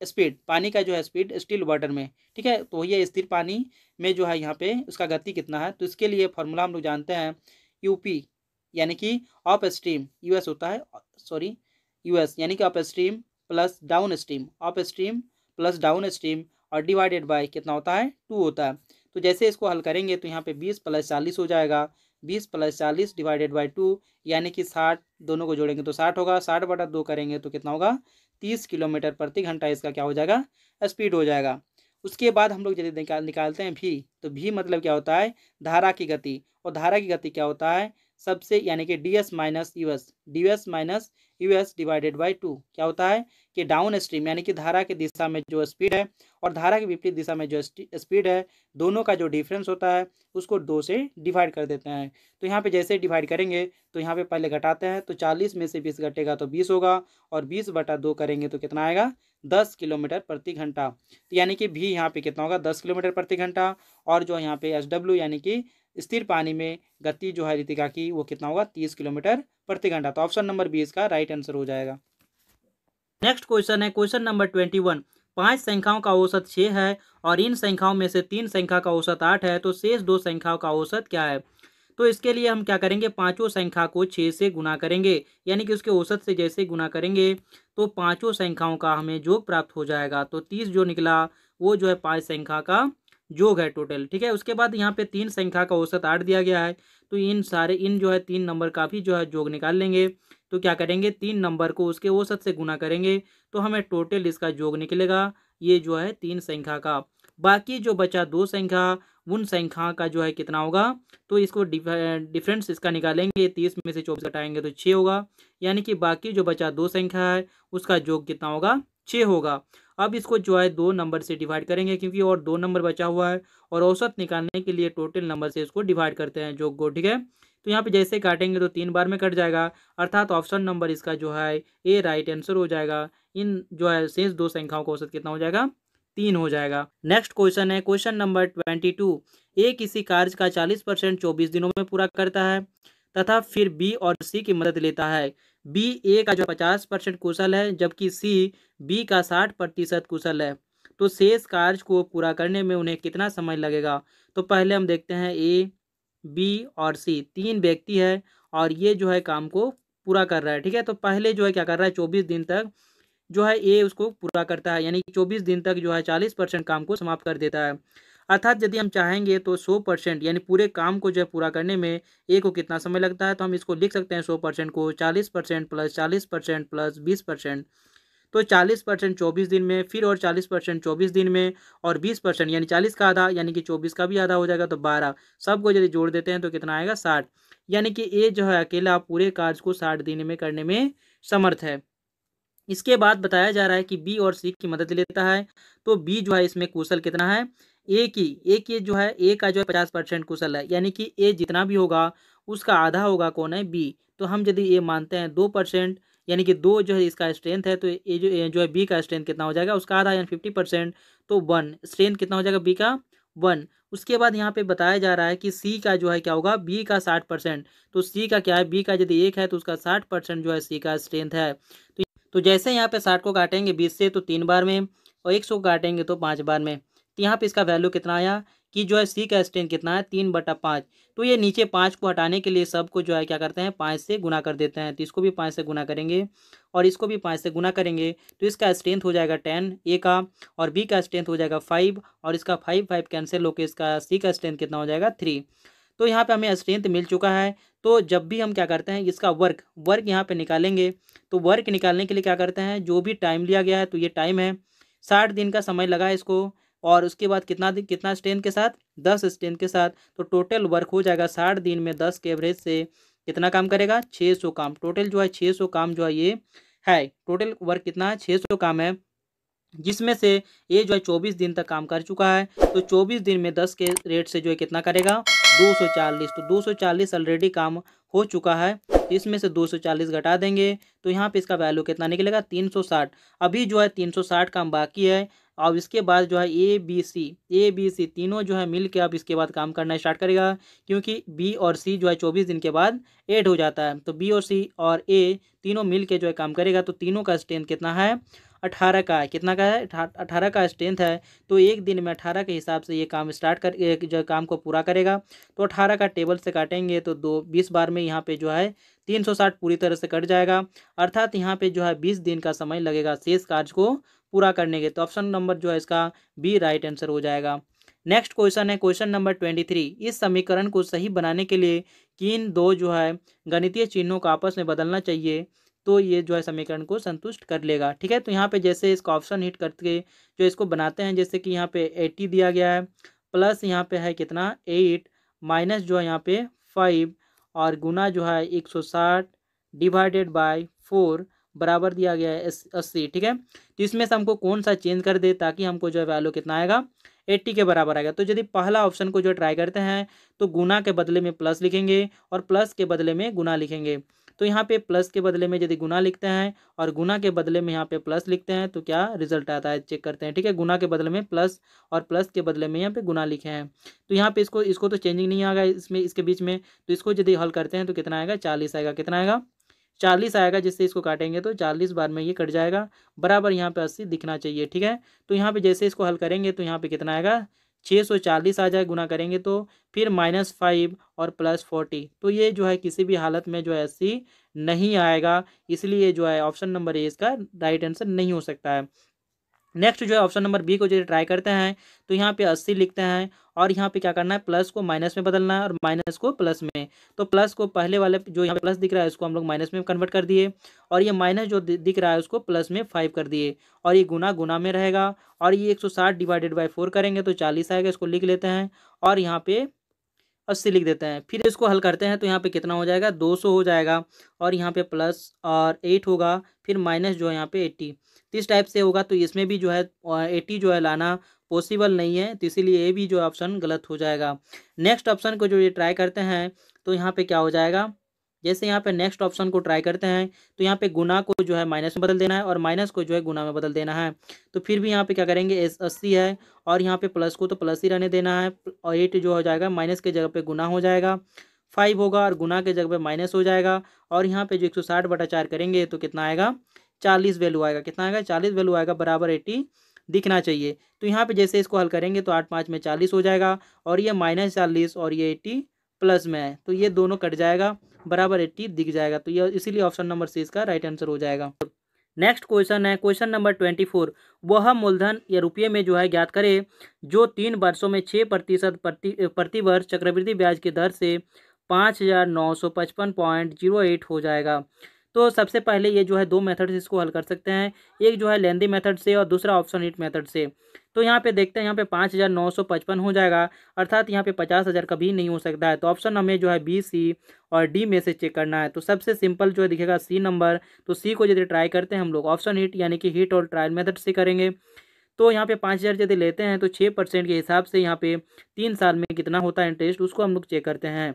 स्पीड, पानी का जो है स्पीड स्टिल वाटर में। ठीक है, तो ये स्थिर पानी में जो है यहाँ पे उसका गति कितना है, तो इसके लिए फार्मूला हम लोग जानते हैं यूपी, यानी कि अप स्ट्रीम यूएस होता है, सॉरी यूएस, यानी कि up stream plus down stream, up stream plus down stream, और डिवाइडेड बाय कितना होता है 2 होता है। तो जैसे इसको हल करेंगे तो यहाँ पे 20 + 40 हो जाएगा, 20 + 40 डिवाइडेड बाई 2, यानी कि 60, दोनों को जोड़ेंगे तो 60 होगा, 60/2 करेंगे तो कितना होगा 30 किलोमीटर प्रति घंटा इसका क्या हो जाएगा स्पीड हो जाएगा। उसके बाद हम लोग यदि निकालते हैं भी, तो भी मतलब क्या होता है धारा की गति, और धारा की गति क्या होता है सबसे यानी कि ds minus US divided by 2 क्या होता है कि डाउन स्ट्रीम यानी कि धारा की दिशा में जो स्पीड है और धारा की विपरीत दिशा में जो स्पीड है दोनों का जो डिफरेंस होता है उसको 2 से डिवाइड कर देते हैं। तो यहाँ पे जैसे डिवाइड करेंगे तो यहाँ पे पहले घटाते हैं तो 40 में से 20 घटेगा तो 20 होगा और 20/2 करेंगे तो कितना आएगा 10 किलोमीटर प्रति घंटा। तो यानी कि भी यहाँ पे कितना होगा 10 किलोमीटर प्रति घंटा और जो यहाँ पे SW यानी कि स्थिर पानी में गति जो है रितिका की वो कितना होगा 30 किलोमीटर प्रति घंटा। तो ऑप्शन नंबर 20 का राइट आंसर हो जाएगा। नेक्स्ट क्वेश्चन है क्वेश्चन नंबर 21। 5 संख्याओं का औसत 6 है और इन संख्याओं में से 3 संख्या का औसत 8 है तो शेष 2 संख्याओं का औसत क्या है। तो इसके लिए हम क्या करेंगे पांचों संख्या को 6 से गुना करेंगे यानी कि उसके औसत से जैसे गुना करेंगे तो पांचों संख्याओं का हमें योग प्राप्त हो जाएगा। तो 30 जो निकला वो जो है 5 संख्या का योग है टोटल। ठीक है, उसके बाद यहाँ पे 3 संख्या का औसत 8 दिया गया है तो इन जो है 3 नंबर का भी जो है योग निकाल लेंगे। तो क्या करेंगे 3 नंबर को उसके औसत से गुना करेंगे तो हमें टोटल इसका योग निकलेगा ये जो है 3 संख्या का। बाकी जो बचा 2 संख्या उन संख्या का जो है कितना होगा तो इसको डिफरेंस इसका निकालेंगे 30 में से 24 घटाएंगे तो 6 होगा यानी कि बाकी जो बचा 2 संख्या है उसका योग कितना होगा 6 होगा। अब इसको जो है 2 नंबर से डिवाइड करेंगे क्योंकि और 2 नंबर बचा हुआ है और औसत निकालने के लिए टोटल नंबर से इसको डिवाइड करते हैं योग को। ठीक है, तो यहाँ पे जैसे काटेंगे तो 3 बार में कट जाएगा अर्थात ऑप्शन नंबर इसका जो है ए राइट आंसर हो जाएगा। इन जो है शेष 2 संख्याओं का औसत कितना हो जाएगा 3 हो जाएगा। नेक्स्ट क्वेश्चन है क्वेश्चन नंबर 22। ए किसी कार्य का 40% 24 दिनों में पूरा करता है तथा फिर बी और सी की मदद लेता है। बी ए का जो 50% कुशल है जबकि सी बी का 60% कुशल है तो शेष कार्य को पूरा करने में उन्हें कितना समय लगेगा। तो पहले हम देखते हैं ए बी और सी 3 व्यक्ति है और ये जो है काम को पूरा कर रहा है। ठीक है, तो पहले जो है क्या कर रहा है 24 दिन तक जो है ए उसको पूरा करता है यानी कि 24 दिन तक जो है 40% काम को समाप्त कर देता है। अर्थात यदि हम चाहेंगे तो 100% यानी पूरे काम को जो है पूरा करने में ए को कितना समय लगता है तो हम इसको लिख सकते हैं 100% को 40% प्लस 40% प्लस 20%। तो 40% 24 दिन में फिर और 40% 24 दिन में और 20% यानी 40 का आधा यानी कि 24 का भी आधा हो जाएगा तो 12 सबको यदि जोड़ देते हैं तो कितना आएगा 60 यानी कि ए जो है अकेला पूरे कार्य को 60 दिन में करने में समर्थ है। इसके बाद बताया जा रहा है कि बी और सी की मदद लेता है तो बी जो है इसमें कुशल कितना है ए की जो है ए का जो है 50% कुशल है यानी कि ए जितना भी होगा उसका आधा होगा कौन है बी। तो हम यदि ए मानते हैं 2% यानी कि 2 जो है इसका स्ट्रेंथ है तो ए जो है बी का स्ट्रेंथ कितना हो जाएगा उसका आधा यानी 50% तो 1 स्ट्रेंथ कितना हो जाएगा बी का 1। उसके बाद यहाँ पे बताया जा रहा है कि सी का जो है क्या होगा बी का 60% तो सी का क्या है बी का यदि 1 है तो उसका 60% जो है सी का स्ट्रेंथ है। तो जैसे यहाँ पे 60 को काटेंगे 20 से तो 3 बार में और 100 को काटेंगे तो 5 बार में तो यहाँ पे इसका वैल्यू कितना आया कि जो है सी का स्ट्रेंथ कितना है 3/5। तो ये नीचे 5 को हटाने के लिए सबको जो है क्या करते हैं 5 से गुना कर देते हैं। तो इसको भी 5 से गुना करेंगे और इसको भी 5 से गुना करेंगे तो इसका स्ट्रेंथ हो जाएगा 10 ए का और बी का स्ट्रेंथ हो जाएगा 5 और इसका 5 कैंसिल होकर इसका सी का स्ट्रेंथ कितना हो जाएगा 3। तो यहाँ पे हमें स्ट्रेंथ मिल चुका है। तो जब भी हम क्या करते हैं इसका वर्क यहाँ पे निकालेंगे तो वर्क निकालने के लिए क्या करते हैं जो भी टाइम लिया गया है तो ये टाइम है 60 दिन का समय लगा इसको और उसके बाद कितना स्ट्रेंथ के साथ 10 स्ट्रेंथ के साथ तो टोटल वर्क हो जाएगा 60 दिन में 10 के एवरेज से कितना काम करेगा 600 काम। टोटल जो है 600 काम जो है ये है टोटल वर्क कितना है 600 काम है जिसमें से ये जो है 24 दिन तक काम कर चुका है। तो 24 दिन में 10 के रेट से जो है कितना करेगा 240। तो 240 ऑलरेडी काम हो चुका है तो इसमें से 240 घटा देंगे तो यहाँ पे इसका वैल्यू कितना निकलेगा 360। अभी जो है 360 काम बाकी है। अब इसके बाद जो है ए बी सी तीनों जो है मिल के अब इसके बाद काम करना स्टार्ट करेगा क्योंकि बी और सी जो है 24 दिन के बाद ऐड हो जाता है। तो बी और सी और ए तीनों मिल के जो है काम करेगा। तो तीनों का स्ट्रेंथ कितना है 18 का है। कितना का है 18 का स्ट्रेंथ है। तो एक दिन में 18 के हिसाब से ये काम स्टार्ट कर जो काम को पूरा करेगा। तो 18 का टेबल से काटेंगे तो 20 बार में यहाँ पे जो है 360 पूरी तरह से कट जाएगा अर्थात यहाँ पे जो है 20 दिन का समय लगेगा शेष कार्य को पूरा करने के। तो ऑप्शन नंबर जो है इसका बी राइट आंसर हो जाएगा। नेक्स्ट क्वेश्चन है क्वेश्चन नंबर 23। इस समीकरण को सही बनाने के लिए किन दो जो है गणितीय चिन्हों को आपस में बदलना चाहिए तो ये जो है समीकरण को संतुष्ट कर लेगा। ठीक है, तो यहाँ पे जैसे इसका ऑप्शन हिट करके जो इसको बनाते हैं जैसे कि यहाँ पे 80 दिया गया है प्लस यहाँ पे है कितना 8 माइनस जो है यहाँ पे 5 और गुना जो है 160 डिवाइडेड बाय 4 बराबर दिया गया है 80। ठीक है, तो इसमें से हमको कौन सा चेंज कर दे ताकि हमको जो है वैल्यू कितना आएगा 80 के बराबर आएगा। तो यदि पहला ऑप्शन को जो ट्राई करते हैं तो गुना के बदले में प्लस लिखेंगे और प्लस के बदले में गुना लिखेंगे। तो यहाँ पे प्लस के बदले में यदि गुना लिखते हैं और गुना के बदले में यहाँ पे प्लस लिखते हैं तो क्या रिजल्ट आता है चेक करते हैं। ठीक है, गुना के बदले में प्लस और प्लस के बदले में यहाँ पे गुना लिखे हैं। तो यहाँ पे इसको इसको तो चेंजिंग नहीं आएगा इसमें इसके बीच में, तो इसको यदि हल करते हैं तो कितना आएगा 40 आएगा। कितना आएगा 40 आएगा, जिससे इसको काटेंगे तो 40 बार में ये कट जाएगा बराबर यहाँ पे 80 दिखना चाहिए। ठीक है, तो यहाँ पे जैसे इसको हल करेंगे तो यहाँ पे कितना आएगा 640 आ जाए गुना करेंगे तो, फिर -5 और +40, तो ये जो है किसी भी हालत में जो है 80 नहीं आएगा, इसलिए जो है ऑप्शन नंबर ए इसका राइट आंसर नहीं हो सकता है। नेक्स्ट जो है ऑप्शन नंबर बी को जो ट्राई करते हैं तो यहाँ पे 80 लिखते हैं और यहाँ पे क्या करना है प्लस को माइनस में बदलना है और माइनस को प्लस में। तो प्लस को पहले वाले जो यहाँ पे प्लस दिख रहा है इसको हम लोग माइनस में कन्वर्ट कर दिए और ये माइनस जो दिख रहा है उसको प्लस में 5 कर दिए और ये गुना गुना में रहेगा और ये 160 डिवाइडेड बाई 4 करेंगे तो 40 आएगा, इसको लिख लेते हैं और यहाँ पे 80 लिख देते हैं। फिर इसको हल करते हैं तो यहाँ पे कितना हो जाएगा 200 हो जाएगा और यहाँ पे प्लस और 8 होगा, फिर माइनस जो है यहाँ पे 80। तो इस टाइप से होगा, तो इसमें भी जो है 80 जो है लाना पॉसिबल नहीं है, तो इसीलिए ये भी जो ऑप्शन गलत हो जाएगा। नेक्स्ट ऑप्शन को जो ये ट्राई करते हैं तो यहाँ पे क्या हो जाएगा, जैसे यहाँ पे नेक्स्ट ऑप्शन को ट्राई करते हैं तो यहाँ पे गुना को जो है माइनस में बदल देना है और माइनस को जो है गुना में बदल देना है। तो फिर भी यहाँ पे क्या करेंगे 80 है और यहाँ पे प्लस को तो प्लस ही रहने देना है और 8 जो हो जाएगा माइनस के जगह पे गुना हो जाएगा, 5 होगा और गुना के जगह पे माइनस हो जाएगा और यहाँ पे जो 160/4 करेंगे तो कितना आएगा 40 वैल्यू आएगा। कितना आएगा 40 वैल्यू आएगा बराबर 80 दिखना चाहिए। तो यहाँ पे जैसे इसको हल करेंगे तो 8 5 में 40 हो जाएगा और ये -40 और ये 80 प्लस में है, तो ये दोनों कट जाएगा बराबर 80 दिख जाएगा। तो ये इसीलिए ऑप्शन नंबर सी इसका राइट आंसर हो जाएगा। नेक्स्ट क्वेश्चन है क्वेश्चन नंबर 24। वह मूलधन या रुपये में जो है ज्ञात करे जो 3 वर्षों में 6% प्रति वर्ष चक्रवृद्धि ब्याज की दर से 5955.08 हो जाएगा। तो सबसे पहले ये जो है दो मेथड से इसको हल कर सकते हैं, एक जो है लेंदी मेथड से और दूसरा ऑप्शन हिट मेथड से। तो यहाँ पे देखते हैं यहाँ पे 5955 हो जाएगा, अर्थात यहाँ पे 50,000 कभी नहीं हो सकता है। तो ऑप्शन हमें जो है बी सी और डी में से चेक करना है। तो सबसे सिंपल जो है दिखेगा सी नंबर, तो सी को यदि ट्राई करते हैं हम लोग ऑप्शन हिट यानी कि हिट और ट्रायल मेथड से करेंगे। तो यहाँ पे 5,000 यदि लेते हैं तो 6% के हिसाब से यहाँ पे 3 साल में कितना होता है इंटरेस्ट, उसको हम लोग चेक करते हैं।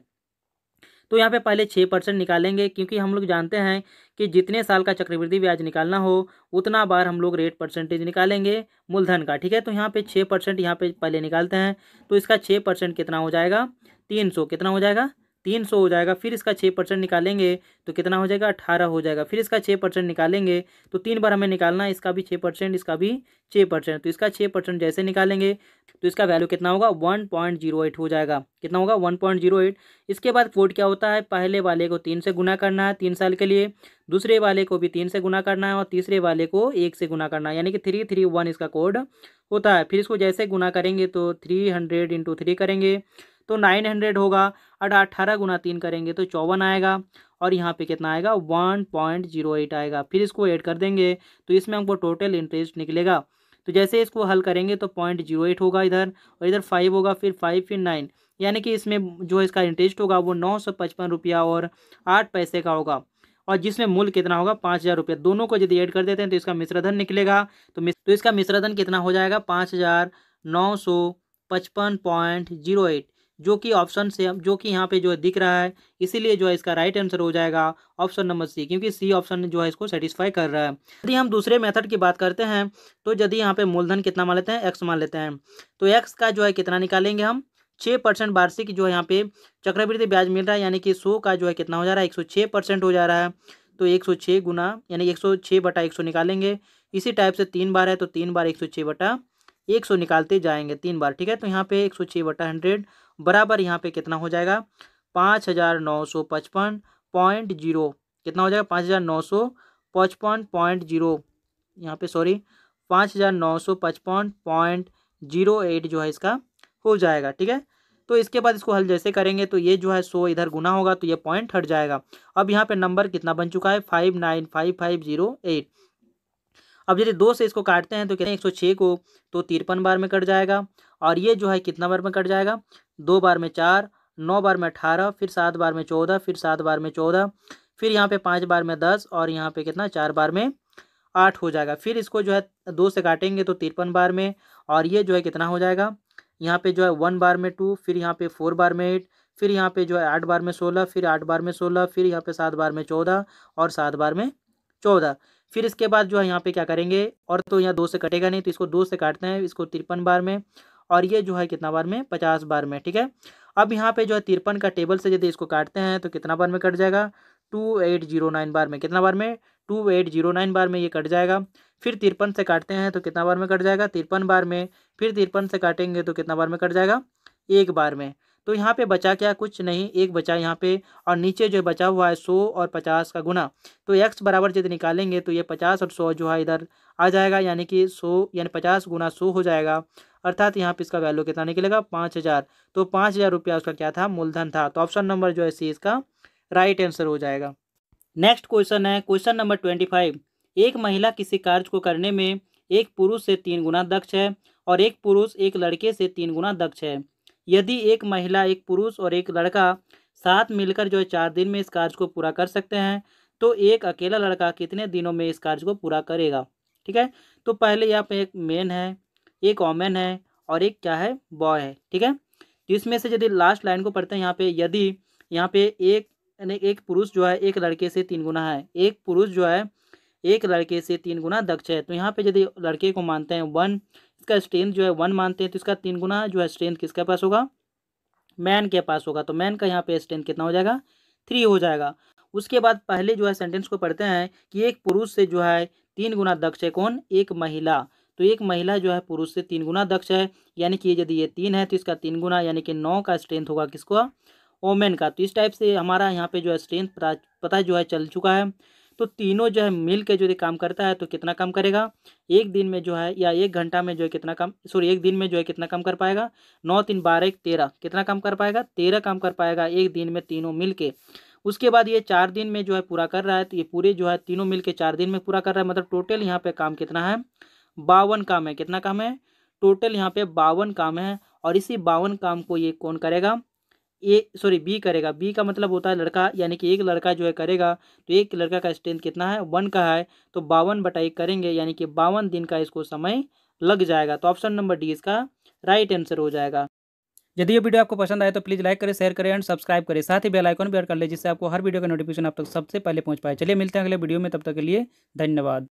तो यहाँ पे पहले 6% निकालेंगे, क्योंकि हम लोग जानते हैं कि जितने साल का चक्रवृद्धि ब्याज निकालना हो उतना बार हम लोग रेट परसेंटेज निकालेंगे मूलधन का। ठीक है, तो यहाँ पे 6% यहाँ पे पहले निकालते हैं, तो इसका 6% कितना हो जाएगा 300। कितना हो जाएगा 300 हो जाएगा। फिर इसका 6% निकालेंगे तो कितना हो जाएगा 18 हो जाएगा। फिर इसका 6% निकालेंगे तो 3 बार हमें निकालना है, इसका भी 6%, इसका भी 6%। तो इसका 6% जैसे निकालेंगे तो इसका वैल्यू कितना होगा 1.08 हो जाएगा। कितना होगा 1.08। इसके बाद कोड क्या होता है, पहले वाले को 3 से गुना करना है 3 साल के लिए, दूसरे वाले को भी 3 से गुना करना है और तीसरे वाले को 1 से गुना करना है, यानी कि 331 इसका कोड होता है। फिर इसको जैसे गुना करेंगे तो 300 × 3 करेंगे तो 900 होगा और 18 गुना 3 करेंगे तो 54 आएगा और यहाँ पे कितना आएगा 1.08 आएगा। फिर इसको ऐड कर देंगे तो इसमें हमको टोटल इंटरेस्ट निकलेगा। तो जैसे इसको हल करेंगे तो 0.08 होगा इधर और इधर 5 होगा, फिर 5 फिर 9, यानी कि इसमें जो इसका इंटरेस्ट होगा वो 955 रुपया और 8 पैसे का होगा और जिसमें मूल्य कितना होगा 5,000 रुपये। दोनों को यदि ऐड कर देते हैं तो इसका मिश्रधन निकलेगा। तो इसका मिश्रधन कितना हो जाएगा 5,955.08, जो कि ऑप्शन से जो कि यहाँ पे जो है दिख रहा है, इसीलिए जो है इसका राइट आंसर हो जाएगा ऑप्शन नंबर सी, क्योंकि सी ऑप्शन जो है इसको सेटिस्फाई कर रहा है। यदि हम दूसरे मेथड की बात करते हैं तो यदि यहाँ पे मूलधन कितना मान लेते हैं एक्स मान लेते हैं, तो एक्स का जो है कितना निकालेंगे हम 6% वार्षिक जो है यहाँ पे चक्रवृद्धि ब्याज मिल रहा है, यानी कि 100 का जो है कितना हो जा रहा है 106% हो जा रहा है। तो 106 गुना यानी 106/100 निकालेंगे। इसी टाइप से 3 बार है तो 3 बार 106/100 निकालते जाएंगे 3 बार। ठीक है, तो यहाँ पे 106/100 बराबर यहाँ पे कितना हो जाएगा 5,955.0। कितना हो जाएगा 5,955.0, यहाँ पे सॉरी 5,955.08 जो है इसका हो जाएगा। ठीक है, तो इसके बाद इसको हल जैसे करेंगे तो ये जो है 100 इधर गुना होगा तो ये पॉइंट हट जाएगा। अब यहाँ पे नंबर कितना बन चुका है 595,508। अब यदि 2 से इसको काटते हैं तो कितने 106 को तो 53 बार में कट जाएगा और ये जो है कितना बार में कट जाएगा 2 बार में 4 9 बार में 18, फिर 7 बार में 14, फिर 7 बार में 14, फिर यहाँ पे 5 बार में 10 और यहाँ पे कितना 4 बार में 8 हो जाएगा। फिर इसको जो है 2 से काटेंगे तो 53 बार में, और ये जो है कितना हो जाएगा, यहाँ पे जो है 1 बार में 2, फिर यहाँ पे 4 बार में 8, फिर यहाँ पे जो है 8 बार में 16, फिर 8 बार में 16, फिर यहाँ पे 7 बार में 14 और 7 बार में 14। फिर इसके बाद जो है यहाँ पे क्या करेंगे, और तो यहाँ 2 से कटेगा नहीं तो इसको 2 से काटते हैं, इसको 53 बार में, और ये जो है कितना बार में 50 बार में। ठीक है, अब यहाँ पे जो है 53 का टेबल से यदि इसको काटते हैं तो कितना बार में कट जाएगा, 2809 बार में। कितना बार में, 2809 बार में ये कट जाएगा। फिर 53 से काटते हैं तो कितना बार में कट जाएगा, 53 बार में। फिर 53 से काटेंगे तो कितना बार में कट जाएगा, 1 बार में। तो यहाँ पे बचा क्या, कुछ नहीं, 1 बचा यहाँ पे, और नीचे जो बचा हुआ है 100 और 50 का गुना। तो x बराबर यदि निकालेंगे तो ये 50 और 100 जो है इधर आ जाएगा, यानी कि 100 यानी 50 गुना 100 हो जाएगा, अर्थात यहाँ पे इसका वैल्यू कितना निकलेगा, 5000। तो 5000 रुपया उसका क्या था, मूलधन था। तो ऑप्शन नंबर जो है सी इसका राइट आंसर हो जाएगा। नेक्स्ट क्वेश्चन है क्वेश्चन नंबर 25। एक महिला किसी कार्य को करने में एक पुरुष से 3 गुना दक्ष है और एक पुरुष एक लड़के से 3 गुना दक्ष है। यदि एक महिला, एक पुरुष और एक लड़का साथ मिलकर जो है 4 दिन में इस कार्य को पूरा कर सकते हैं, तो एक अकेला लड़का कितने दिनों में इस कार्य को पूरा करेगा। ठीक है, तो पहले यहाँ पे एक मैन है, एक वोमेन है और एक क्या है, बॉय है। ठीक है, तो इसमें से यदि लास्ट लाइन को पढ़ते हैं यहाँ पे, यदि यहाँ पे एक पुरुष जो है एक लड़के से 3 गुना है, एक पुरुष जो है एक लड़के से 3 गुना दक्ष है, तो यहाँ पे यदि लड़के को मानते हैं 1, इसका स्ट्रेंथ जो है 1 मानते हैं, तो इसका 3 गुना जो है स्ट्रेंथ किसके पास होगा, मैन के पास होगा। तो मैन का यहाँ पे स्ट्रेंथ कितना हो जाएगा, 3 हो जाएगा। उसके बाद पहले जो है सेंटेंस को पढ़ते हैं कि एक पुरुष से जो है 3 गुना दक्ष है कौन, एक महिला। तो एक महिला जो है पुरुष से 3 गुना दक्ष है, यानी कि यदि ये 3 है तो इसका 3 गुना यानी कि 9 का स्ट्रेंथ होगा किसको, ओमेन का। तो इस टाइप से हमारा यहाँ पे जो है स्ट्रेंथ पता जो है चल चुका है। तो तीनों जो है मिल के जो काम करता है तो कितना काम करेगा, एक दिन में जो है या 1 घंटा में जो है कितना काम, सॉरी 1 दिन में जो है कितना काम कर पाएगा, 9 3 12 1 13, कितना काम कर पाएगा, 13 काम कर पाएगा एक दिन में तीनों मिल के। उसके बाद ये 4 दिन में जो है पूरा कर रहा है, तो ये पूरे जो है तीनों मिल के 4 दिन में पूरा कर रहा है, मतलब टोटल यहाँ पे काम कितना है, 52 काम है। कितना काम है, टोटल यहाँ पे 52 काम है। और इसी 52 काम को ये कौन करेगा, बी करेगा। बी का मतलब होता है लड़का, यानी कि एक लड़का जो है करेगा। तो एक लड़का का स्ट्रेंथ कितना है, 1 का है, तो 52/1 करेंगे, यानी कि 52 दिन का इसको समय लग जाएगा। तो ऑप्शन नंबर डी इसका राइट आंसर हो जाएगा। यदि ये वीडियो आपको पसंद आए तो प्लीज़ लाइक करें, शेयर करें एंड सब्सक्राइब करें, साथ ही बेल आइकन भी ऐड कर ले, जिससे आपको हर वीडियो का नोटिफिकेशन आप तक सबसे पहले पहुंच पाए। चलिए मिलते हैं अगले वीडियो में, तब तक के लिए धन्यवाद।